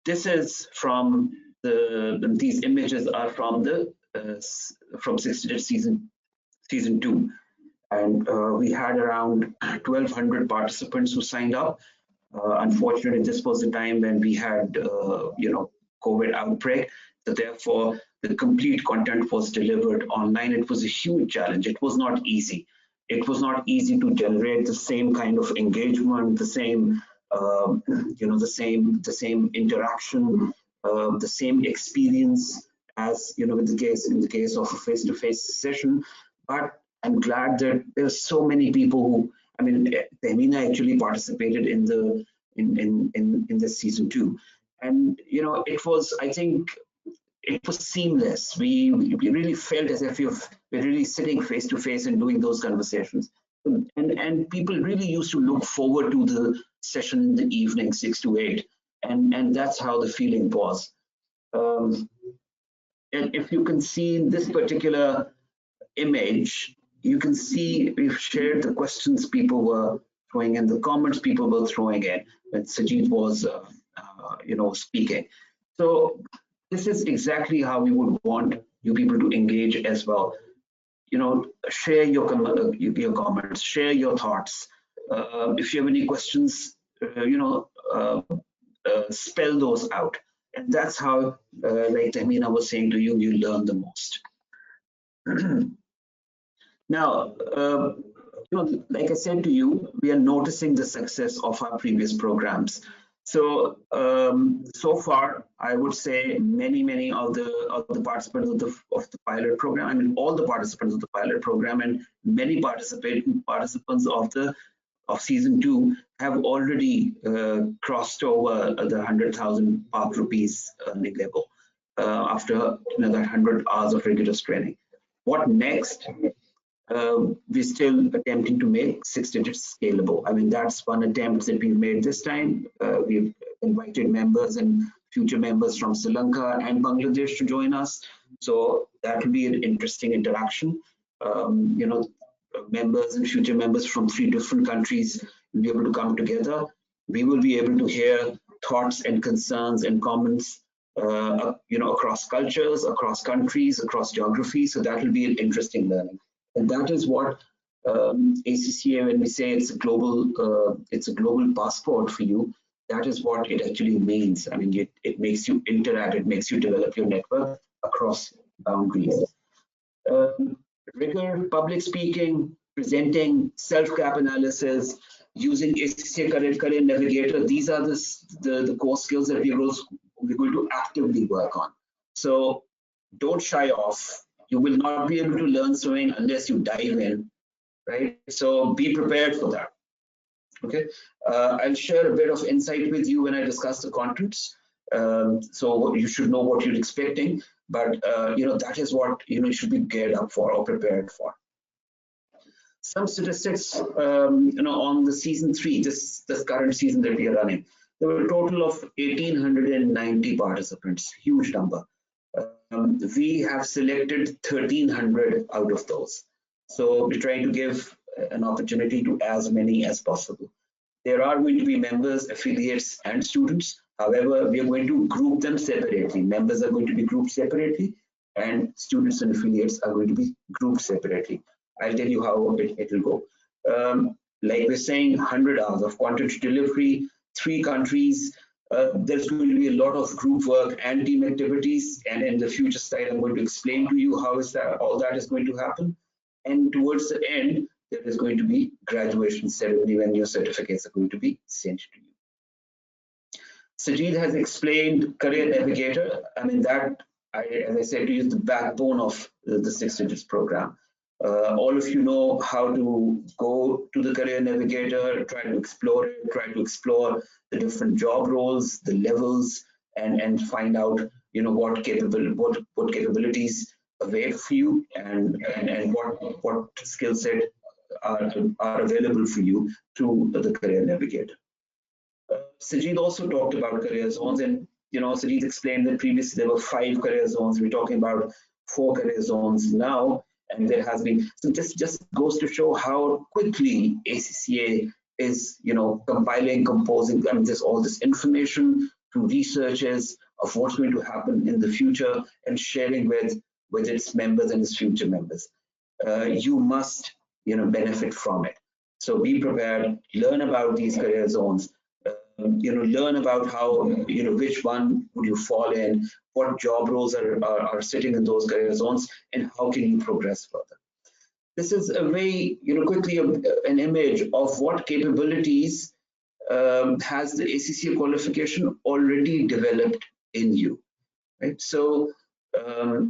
This is from these images are from the from 6 Digit season 2, and we had around 1,200 participants who signed up. Unfortunately, this was the time when we had COVID outbreak. So therefore, the complete content was delivered online. It was a huge challenge. It was not easy. It was not easy to generate the same kind of engagement, the same the same interaction, the same experience as in the case of a face-to-face session. But I'm glad that there's so many people who, Tehmina actually participated in the season 2, and it was, I think, it was seamless. We really felt as if we're really sitting face to face and doing those conversations, and people really used to look forward to the session in the evening, 6 to 8, and that's how the feeling was. And if you can see in this particular image, you can see we've shared the questions people were throwing in, the comments people were throwing in when Sajid was, speaking. So this is exactly how we would want you people to engage as well. Share your comments, share your thoughts. If you have any questions, spell those out. And that's how, like Tehmina was saying to you, you learn the most. Now, like I said to you, we are noticing the success of our previous programs. So, so far, I would say many of the participants of the pilot program, all the participants of the pilot program, and many participants of season 2 have already crossed over the 100,000 Pak rupees earning level after that 100 hours of rigorous training. What next? We're still attempting to make 6 Digits scalable. That's one attempt that we've made this time. We've invited members and future members from Sri Lanka and Bangladesh to join us. So that will be an interesting interaction. Members and future members from 3 different countries will be able to come together. We will be able to hear thoughts and concerns and comments across cultures, across countries, across geographies. So that will be an interesting learning. And that is what ACCA, when we say it's a global passport for you, that is what it actually means. It makes you interact, it makes you develop your network across boundaries. Rigor, public speaking, presenting, self-gap analysis, using ACCA Career Navigator, these are the core skills that we're going to actively work on. So don't shy off. You will not be able to learn swimming unless you dive in, right? So be prepared for that. Okay, I'll share a bit of insight with you when I discuss the contents. So you should know what you're expecting, but that is what you should be geared up for or prepared for. Some statistics, on the season 3, this current season that we are running. There were a total of 1,890 participants, huge number. We have selected 1,300 out of those. So we're trying to give an opportunity to as many as possible. There are going to be members, affiliates, and students. However, we are going to group them separately. Members are going to be grouped separately, and students and affiliates are going to be grouped separately. I'll tell you how it will go. Like we're saying, 100 hours of content delivery, 3 countries. There's going to be a lot of group work and team activities. And in the future slide, I'm going to explain to you how is that all that is going to happen. And towards the end, there is going to be graduation ceremony when your certificates are going to be sent to you. Sajid has explained Career Navigator. I mean, that, as I said, is the backbone of the 6 Digits program. All of you know how to go to the Career Navigator, try to explore it, try to explore the different job roles, the levels, and find out, you know, what capabilities await for you, and what skill set are available for you through the Career Navigator. Sajid also talked about career zones, and you know, Sajid explained that previously there were 5 career zones. We're talking about 4 career zones now, and there has been, so just goes to show how quickly ACCA is, you know, compiling, composing. I mean, there's all this information through researches of what's going to happen in the future and sharing with its members and its future members. You must, you know, benefit from it. So be prepared, learn about these career zones, you know, learn about how, you know, which one would you fall in, what job roles are sitting in those career zones, and how can you progress further. This is a very, you know, quickly an image of what capabilities has the ACCA qualification already developed in you, right? So,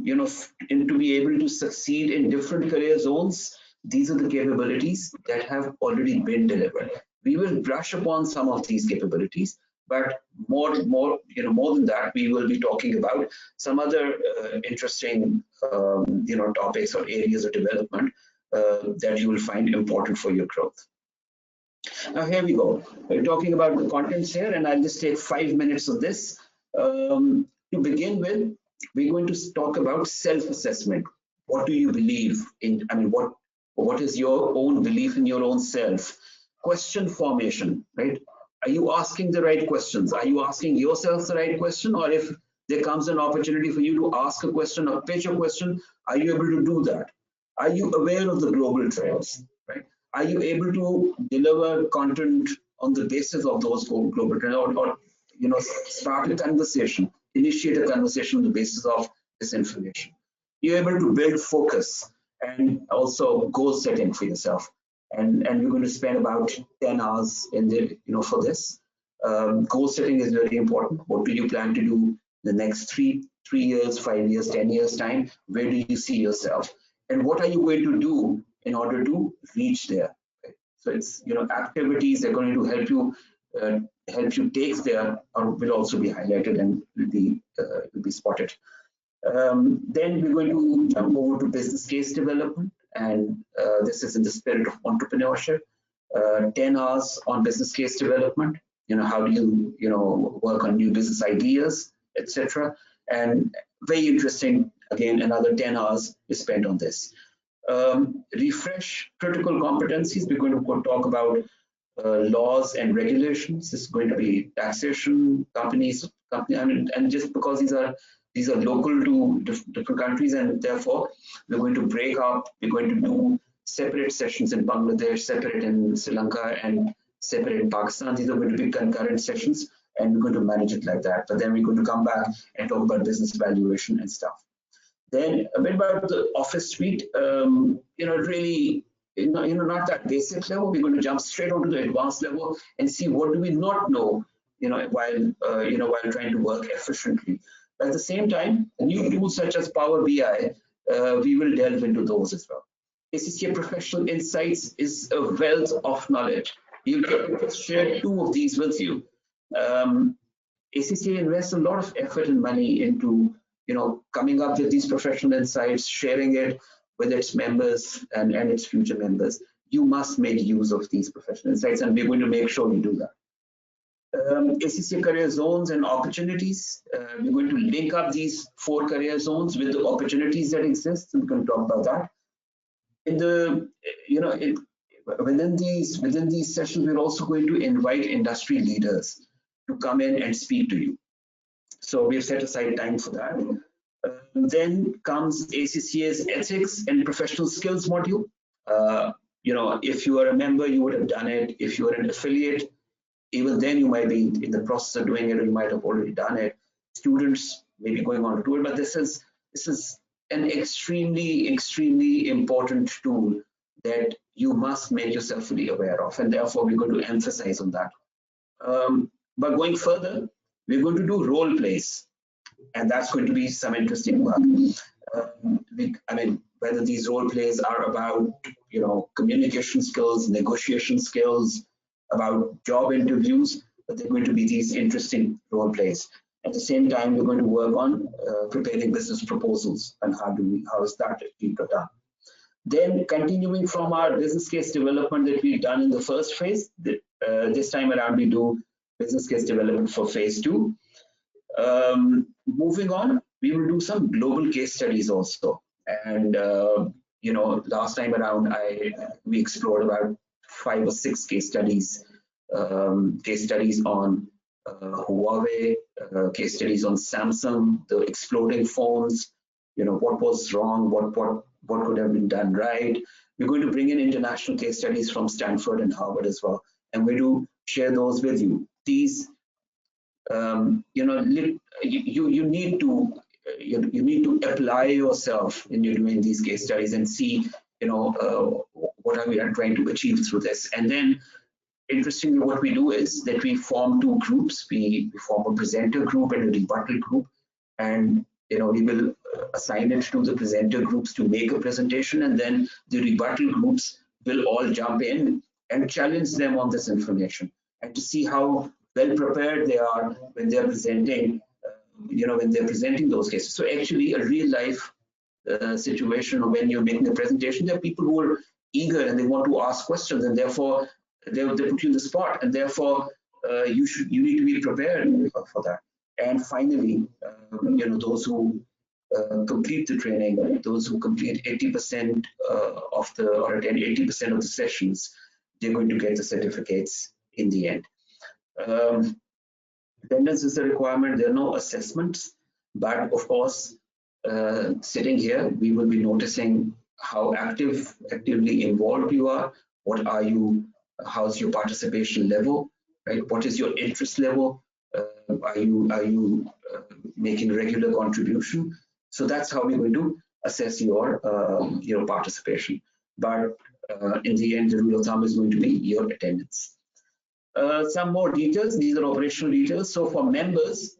you know, and to be able to succeed in different career zones, these are the capabilities that have already been delivered. We will brush upon some of these capabilities, but more than that, we will be talking about some other interesting, you know, topics or areas of development that you will find important for your growth. Now here we go. We're talking about the contents here, and I'll just take 5 minutes of this. To begin with, we're going to talk about self-assessment. What do you believe in? I mean, what is your own belief in your own self? Question formation, right? Are you asking the right questions? Are you asking yourself the right question? Or if there comes an opportunity for you to ask a question or pitch a question, are you able to do that? Are you aware of the global trends, right? Are you able to deliver content on the basis of those global trends, or you know, start a conversation, initiate a conversation on the basis of this information? You're able to build focus and also goal setting for yourself. And we're going to spend about 10 hours in the, you know, for this. Goal setting is very important. What do you plan to do the next 3 years, 5 years, 10 years time? Where do you see yourself? And what are you going to do in order to reach there? Okay. So it's, you know, activities that are going to help you take there will also be highlighted and will be spotted. Then we're going to jump over to business case development, and this is in the spirit of entrepreneurship. 10 hours on business case development. You know, how do you, you know, work on new business ideas, etc. And very interesting. Again, another 10 hours is spent on this. Refresh critical competencies. We're going to talk about laws and regulations. This is going to be taxation, companies. I mean, and just because these are local to different countries, and therefore we're going to break up. We're going to do separate sessions in Bangladesh, separate in Sri Lanka, and separate in Pakistan. These are going to be concurrent sessions, and we're going to manage it like that. But then we're going to come back and talk about business valuation and stuff. Then a bit about the Office suite. You know, really, you know, not that basic level. We're going to jump straight onto the advanced level and see what do we not know, you know, while trying to work efficiently. At the same time, new tools such as Power BI, we will delve into those as well. ACCA Professional Insights is a wealth of knowledge. You'll get to share 2 of these with you. ACCA invests a lot of effort and money into, you know, coming up with these professional insights, sharing it with its members and its future members. You must make use of these professional insights, and we're going to make sure we do that. ACCA career zones and opportunities. We're going to link up these 4 career zones with the opportunities that exist, and we're going to talk about that. In the, you know, within these sessions, we're also going to invite industry leaders to come in and speak to you. So we've set aside time for that. Then comes ACCA's ethics and professional skills module. If you are a member, you would have done it. If you are an affiliate, even then you might be in the process of doing it, or you might have already done it. Students may be going on to do it, but this is an extremely important tool that you must make yourself fully aware of, and therefore we're going to emphasize on that. But going further, we're going to do role plays, and that's going to be some interesting work. Whether these role plays are about communication skills, negotiation skills, about job interviews, but they're going to be these interesting role plays. At the same time, we're going to work on preparing business proposals and how is that being done. Then continuing from our business case development that we've done in the first phase, this time around we do business case development for phase 2. Moving on, we will do some global case studies also. And last time around we explored about 5 or 6 case studies on Huawei, case studies on Samsung, the exploding phones, what was wrong, what could have been done right. We're going to bring in international case studies from Stanford and Harvard as well, and we do share those with you. These you need to apply yourself when you're doing these case studies and see what are we trying to achieve through this. And then interestingly, what we do is that we form 2 groups. We form a presenter group and a rebuttal group, and we will assign it to the presenter groups to make a presentation, and then the rebuttal groups will all jump in and challenge them on this information and to see how well prepared they are when they're presenting those cases. So actually a real life situation when you're making a presentation, there are people who are eager and they want to ask questions, and therefore they put you in the spot, and therefore you need to be prepared for that. And finally, those who complete the training, those who complete 80% or attend 80% of the sessions, they're going to get the certificates in the end. Attendance is a requirement. There are no assessments, but of course, sitting here, we will be noticing how actively involved you are. What are you? How's your participation level? Right? What is your interest level? Are you making regular contribution? So that's how we're going to assess your participation. But in the end, the rule of thumb is going to be your attendance. Some more details. These are operational details. So for members,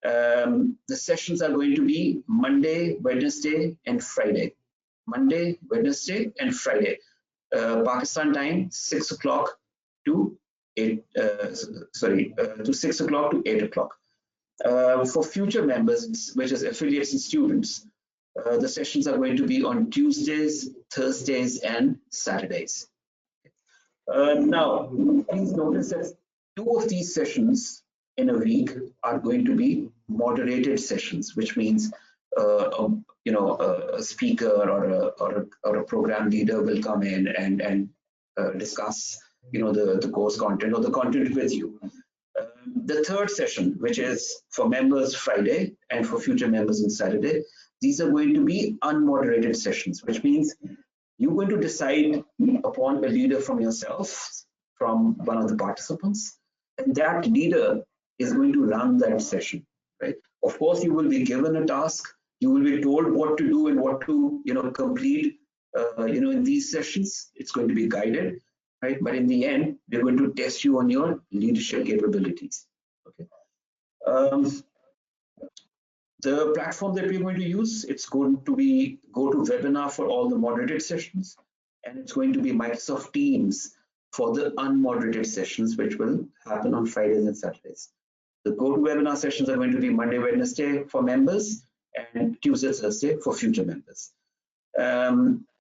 the sessions are going to be Monday, Wednesday, and Friday. Monday, Wednesday, and Friday. Pakistan time, 6 o'clock to 8. To 6 o'clock to 8 o'clock. For future members, which is affiliates and students, the sessions are going to be on Tuesdays, Thursdays, and Saturdays. Now, please notice that 2 of these sessions in a week are going to be moderated sessions, which means a speaker or a program leader will come in and discuss the course content or the content with you. The third session, which is for members Friday and for future members on Saturday, these are going to be unmoderated sessions, which means you're going to decide upon a leader from yourself, from one of the participants, and that leader is going to run that session, right? Of course, you will be given a task, you will be told what to do and what to complete in these sessions. It's going to be guided, right? But in the end, we're going to test you on your leadership capabilities. Okay. The platform that we're going to use, it's going to be GoToWebinar for all the moderated sessions, and it's going to be Microsoft Teams for the unmoderated sessions, which will happen on Fridays and Saturdays. The GoToWebinar sessions are going to be Monday, Wednesday for members, and Tuesday, Thursday for future members.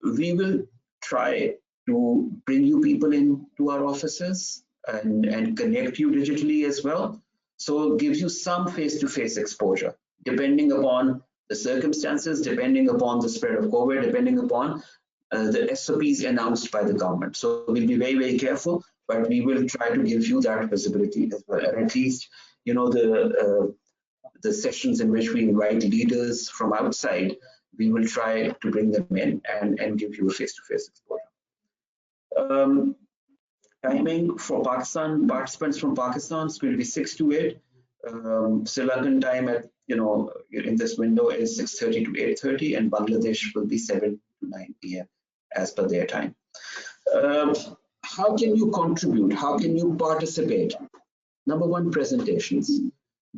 We will try to bring you people into our offices and connect you digitally as well. So it gives you some face-to-face exposure, depending upon the circumstances, depending upon the spread of COVID, depending upon the SOPs announced by the government. So we'll be very, very careful, but we will try to give you that visibility as well. And at least you know, the sessions in which we invite leaders from outside, we will try to bring them in and give you a face-to-face exposure. Timing for Pakistan, participants from Pakistan is going to be 6 to 8. Sri Lankan time at, in this window is 6:30 to 8:30, and Bangladesh will be 7 to 9 p.m. as per their time. How can you contribute? How can you participate? Number one, presentations.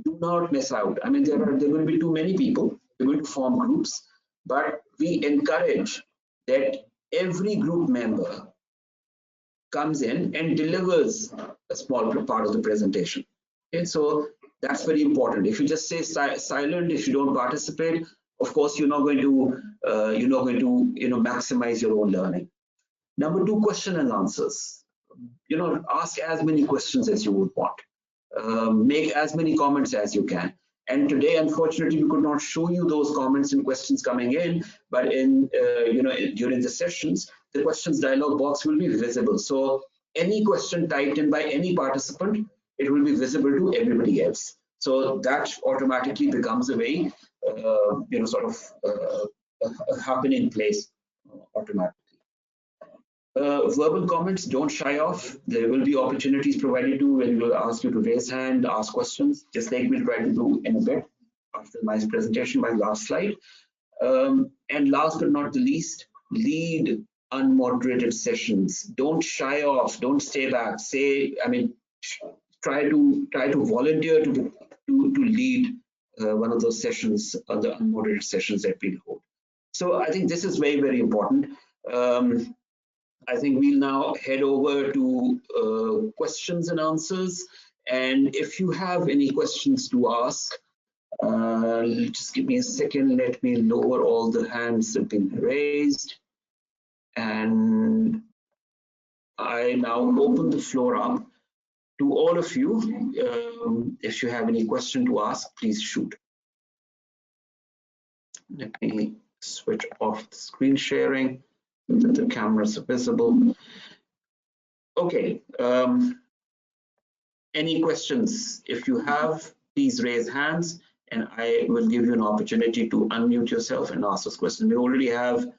Do not miss out. I mean, there will be too many people. We're going to form groups, but we encourage that every group member comes in and delivers a small part of the presentation. Okay, so that's very important. If you just stay silent, if you don't participate, of course you're not going to maximize your own learning. Number two, question and answers. Ask as many questions as you would want. Make as many comments as you can. And today, unfortunately, we could not show you those comments and questions coming in, but during the sessions, the questions dialog box will be visible. So any question typed in by any participant, it will be visible to everybody else. So that automatically becomes a very, a happening place automatically. Verbal comments, don't shy off. There will be opportunities provided to when we'll ask you to raise hand, ask questions, just like we'll try to do in a bit after my presentation, my last slide. And last but not the least, lead unmoderated sessions. Don't shy off, don't stay back. Try to volunteer to lead one of those sessions, the unmoderated sessions that we'll hold. So I think this is very, very important. I think we'll now head over to questions and answers. And if you have any questions to ask, just give me a second. Let me lower all the hands that have been raised. And I now open the floor up to all of you. If you have any question to ask, please shoot. Let me switch off the screen sharing so that the cameras are visible. Okay. Any questions? If you have, please raise hands and I will give you an opportunity to unmute yourself and ask us questions. We already have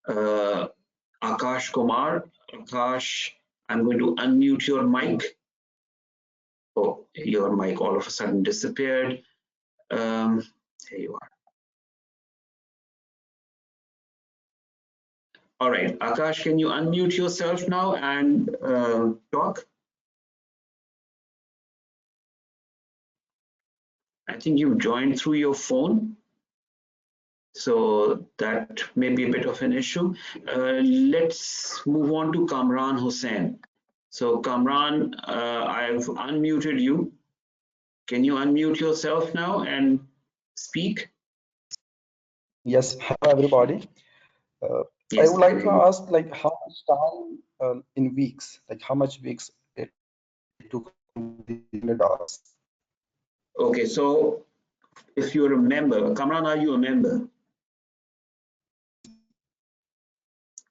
Akash Kumar. Akash, I'm going to unmute your mic. Oh, your mic all of a sudden disappeared. Here you are. All right, Akash, can you unmute yourself now and talk? I think you joined through your phone, so that may be a bit of an issue. Let's move on to Kamran Hussain. So Kamran, I've unmuted you. Can you unmute yourself now and speak? Yes, hello everybody. Yes, I would like to ask, like, how much time in weeks, like how much weeks it took the 100 hours? Okay, so if you're a member, Kamran, are you a member?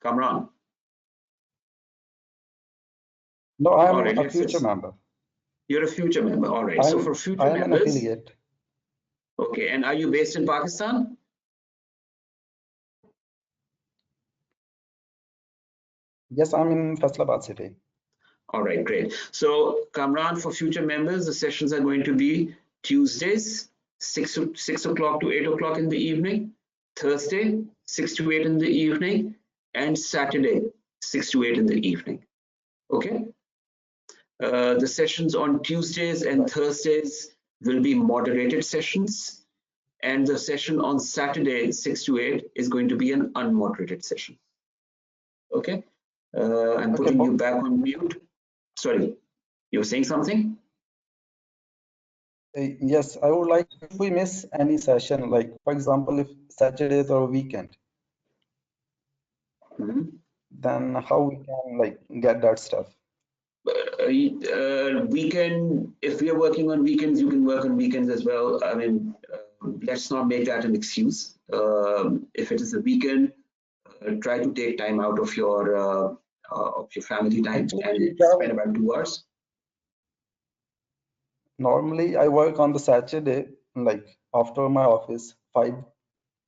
Kamran? No, I am right, a future member. You're a future member, all right. So for future members, I am an affiliate. Okay, and are you based in Pakistan? Yes, I'm in Faisalabad city. All right, great. So Kamran, for future members, the sessions are going to be Tuesdays, 6 o'clock to 8 o'clock in the evening, Thursday, 6 to 8 in the evening, and Saturday, 6 to 8 in the evening. Okay. The sessions on Tuesdays and Thursdays will be moderated sessions, and the session on Saturday, 6 to 8, is going to be an unmoderated session. Okay. I'm putting you back on mute. Sorry, you were saying something? Yes, I would like, if we miss any session, like for example, if Saturdays or weekend, then how we can like get that stuff? Weekend, if we are working on weekends, you can work on weekends as well. I mean, let's not make that an excuse. If it is a weekend, try to take time out of your family time and spend about 2 hours. normally I work on the Saturday, like after my office, 5,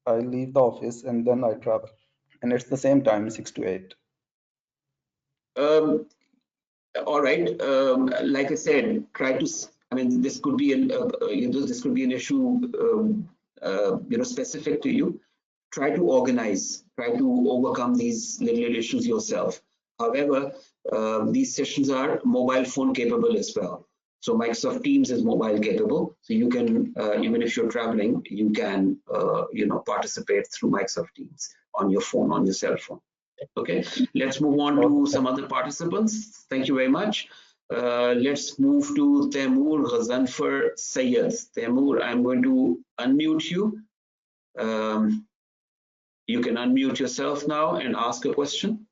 I leave the office and then I travel. And it's the same time, 6 to 8. All right. Like I said, try to. I mean, this could be this could be an issue, specific to you. Try to organize. Try to overcome these little issues yourself. However, these sessions are mobile phone capable as well. So Microsoft Teams is mobile capable. So you can, even if you're traveling, you can, participate through Microsoft Teams on your phone, on your cell phone. Okay, let's move on to some other participants. Thank you very much. Let's move to Taimur Ghazanfar Sayed. Taimur, I'm going to unmute you. You can unmute yourself now and ask a question.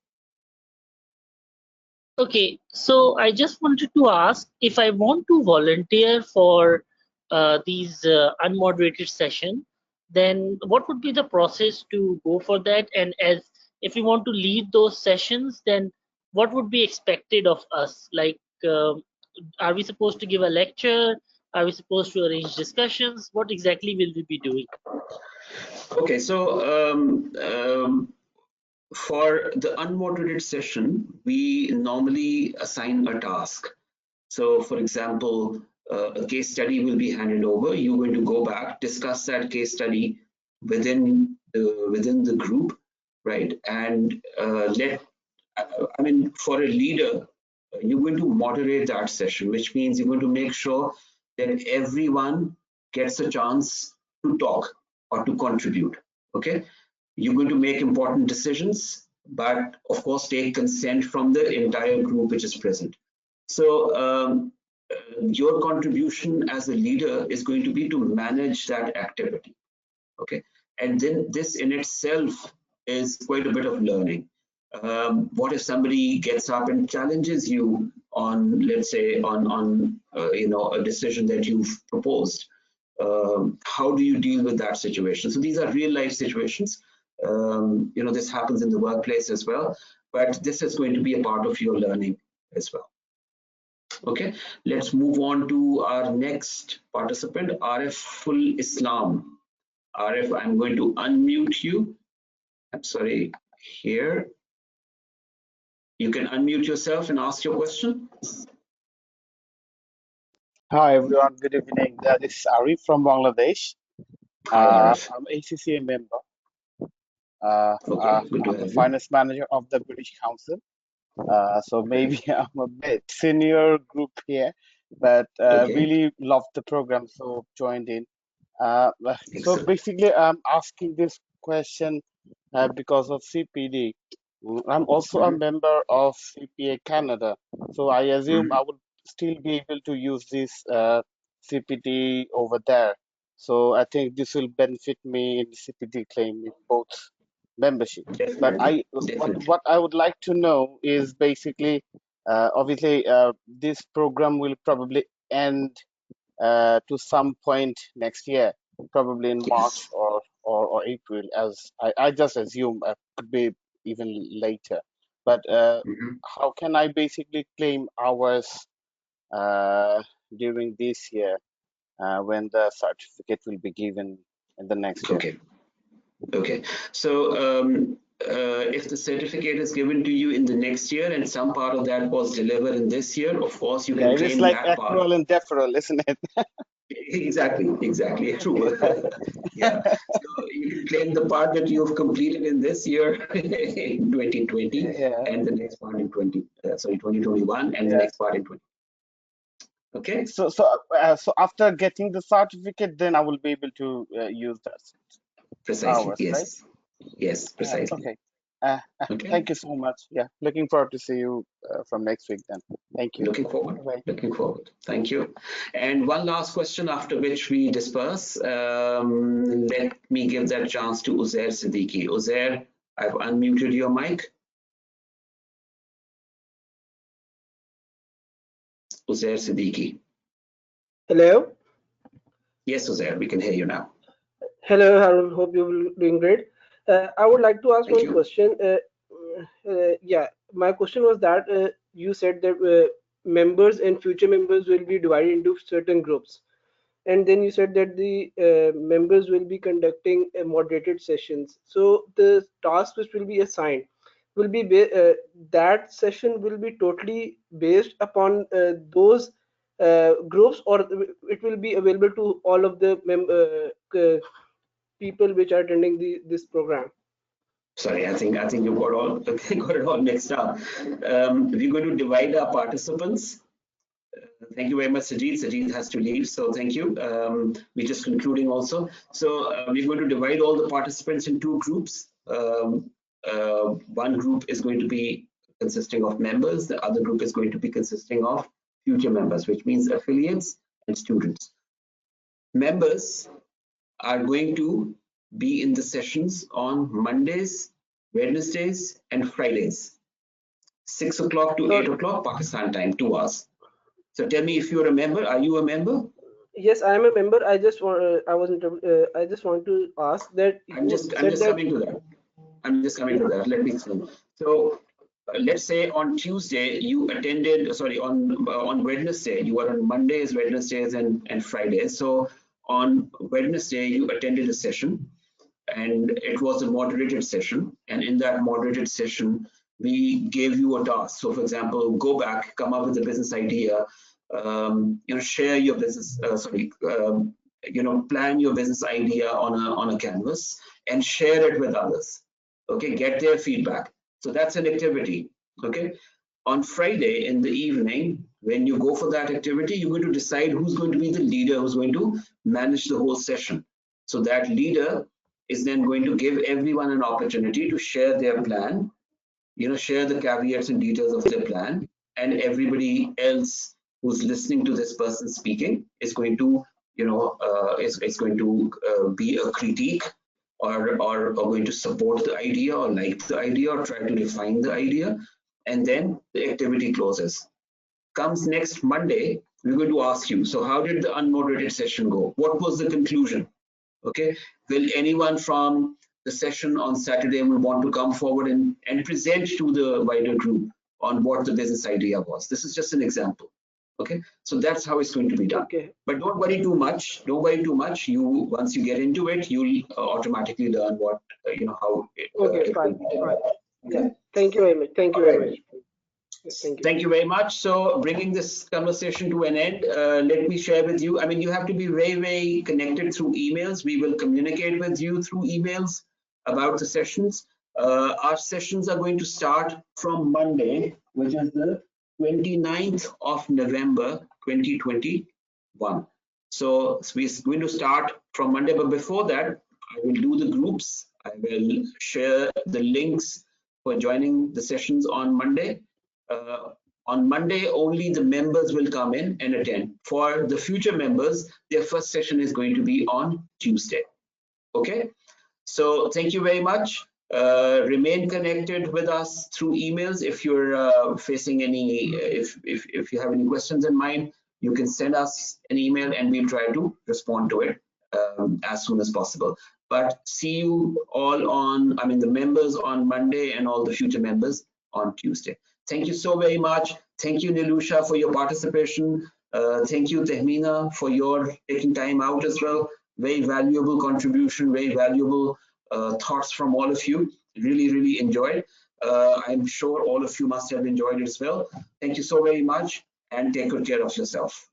Okay, so I just wanted to ask if I want to volunteer for these unmoderated session, then what would be the process to go for that? And as if we want to lead those sessions, then what would be expected of us? Like, are we supposed to give a lecture? Are we supposed to arrange discussions? What exactly will we be doing? Okay, so for the unmoderated session, we normally assign a task. So for example, a case study will be handed over. You're going to go back, discuss that case study within the group, right? And for a leader, you're going to moderate that session, which means you're going to make sure that everyone gets a chance to talk or to contribute. Okay, you're going to make important decisions, but of course take consent from the entire group which is present. So your contribution as a leader is going to be to manage that activity. Okay, and then this in itself is quite a bit of learning. What if somebody gets up and challenges you on, let's say, on a decision that you've proposed? How do you deal with that situation? So these are real life situations. This happens in the workplace as well, but this is going to be a part of your learning as well. Okay, let's move on to our next participant, Ariful Islam. Arif, I'm going to unmute you. I'm sorry, here. You can unmute yourself and ask your question. Hi everyone, good evening. This is Arif from Bangladesh. Hi, Arif. I'm ACCA member. Okay, good to I'm the have you. finance manager of the British Council. So maybe I'm a bit senior group here, but really loved the program, so joined in. So basically, I'm asking this question because of CPD. I'm also a member of CPA Canada, so I assume I would still be able to use this CPD over there. So I think this will benefit me in CPD claim in both membership. But what I would like to know is basically, obviously, this program will probably end to some point next year, probably in March or April, as I just assume it could be even later. But how can I basically claim hours during this year when the certificate will be given in the next year? Okay. So if the certificate is given to you in the next year and some part of that was delivered in this year, of course you can claim it's like that part. accrual and deferral, isn't it? Exactly, true. Yeah, so you can claim the part that you've completed in this year in 2020 and the next part in 2021 and the next part in 20. Okay. So after getting the certificate, then I will be able to use that. Precisely. Hours, yes. Right? Yes. Precisely. Okay. Thank you so much. Yeah, looking forward to see you from next week then. Thank you. Looking forward. Bye. Looking forward. Thank you. And one last question after which we disperse. Let me give that chance to Uzair Siddiqui. Uzair, I've unmuted your mic. Uzair Siddiqui. Hello. Yes, Uzair, we can hear you now. Hello, Harun. Hope you're doing great. I would like to ask one question. Yeah, my question was that you said that members and future members will be divided into certain groups. And then you said that the members will be conducting moderated sessions. So the task which will be assigned will be that session will be totally based upon those groups, or it will be available to all of the people which are attending this program. Sorry, I think you got all got it all mixed up. We're going to divide our participants. Thank you very much, Sajid. Sajid has to leave, so thank you. We're just concluding also. So we're going to divide all the participants in two groups. One group is going to be consisting of members. The other group is going to be consisting of future members, which means affiliates and students. Members are going to be in the sessions on Mondays, Wednesdays, and Fridays, 6 o'clock to 8 o'clock Pakistan time, 2 hours. So tell me if you're a member. Are you a member? Yes, I am a member. I just want I just want to ask that. I'm just coming to that. I'm just coming to that. Let me explain. So let's say on Tuesday you attended. Sorry, on Wednesday you were on Mondays, Wednesdays, and Fridays. So on Wednesday you attended a session, and it was a moderated session. And in that moderated session, we gave you a task. So for example, go back, come up with a business idea, share your business, plan your business idea on a canvas and share it with others. Okay, get their feedback. So that's an activity. Okay. On Friday in the evening, when you go for that activity, you're going to decide who's going to be the leader, who's going to manage the whole session. So that leader is then going to give everyone an opportunity to share their plan, share the caveats and details of their plan, and everybody else who's listening to this person speaking is going to, is going to be a critique or going to support the idea or like the idea or try to define the idea, and then the activity closes. Comes next Monday, we're going to ask you, so how did the unmoderated session go? What was the conclusion? Okay, will anyone from the session on Saturday will want to come forward and present to the wider group on what the business idea was? This is just an example. Okay, so that's how it's going to be done. Okay. But don't worry too much. Don't worry too much. Once you get into it, you'll automatically learn what how it. Okay, fine. Yeah. Thank you very much. Thank you very much. Thank you. Thank you very much. So bringing this conversation to an end, let me share with you. I mean, you have to be very, very connected through emails. We will communicate with you through emails about the sessions. Our sessions are going to start from Monday, which is the 29th of November, 2021. So we're going to start from Monday, but before that, I will do the groups. I will share the links for joining the sessions on Monday. On Monday, only the members will come in and attend. For the future members, their first session is going to be on Tuesday. Okay, so thank you very much. Remain connected with us through emails. If you're facing any, if you have any questions in mind, you can send us an email and we'll try to respond to it as soon as possible. But see you all on, the members on Monday and all the future members on Tuesday. Thank you so very much. Thank you, Nilusha, for your participation. Thank you, Tehmina, for your taking time out as well. Very valuable contribution, very valuable thoughts from all of you. Really, really enjoyed. I'm sure all of you must have enjoyed it as well. Thank you so very much and take good care of yourself.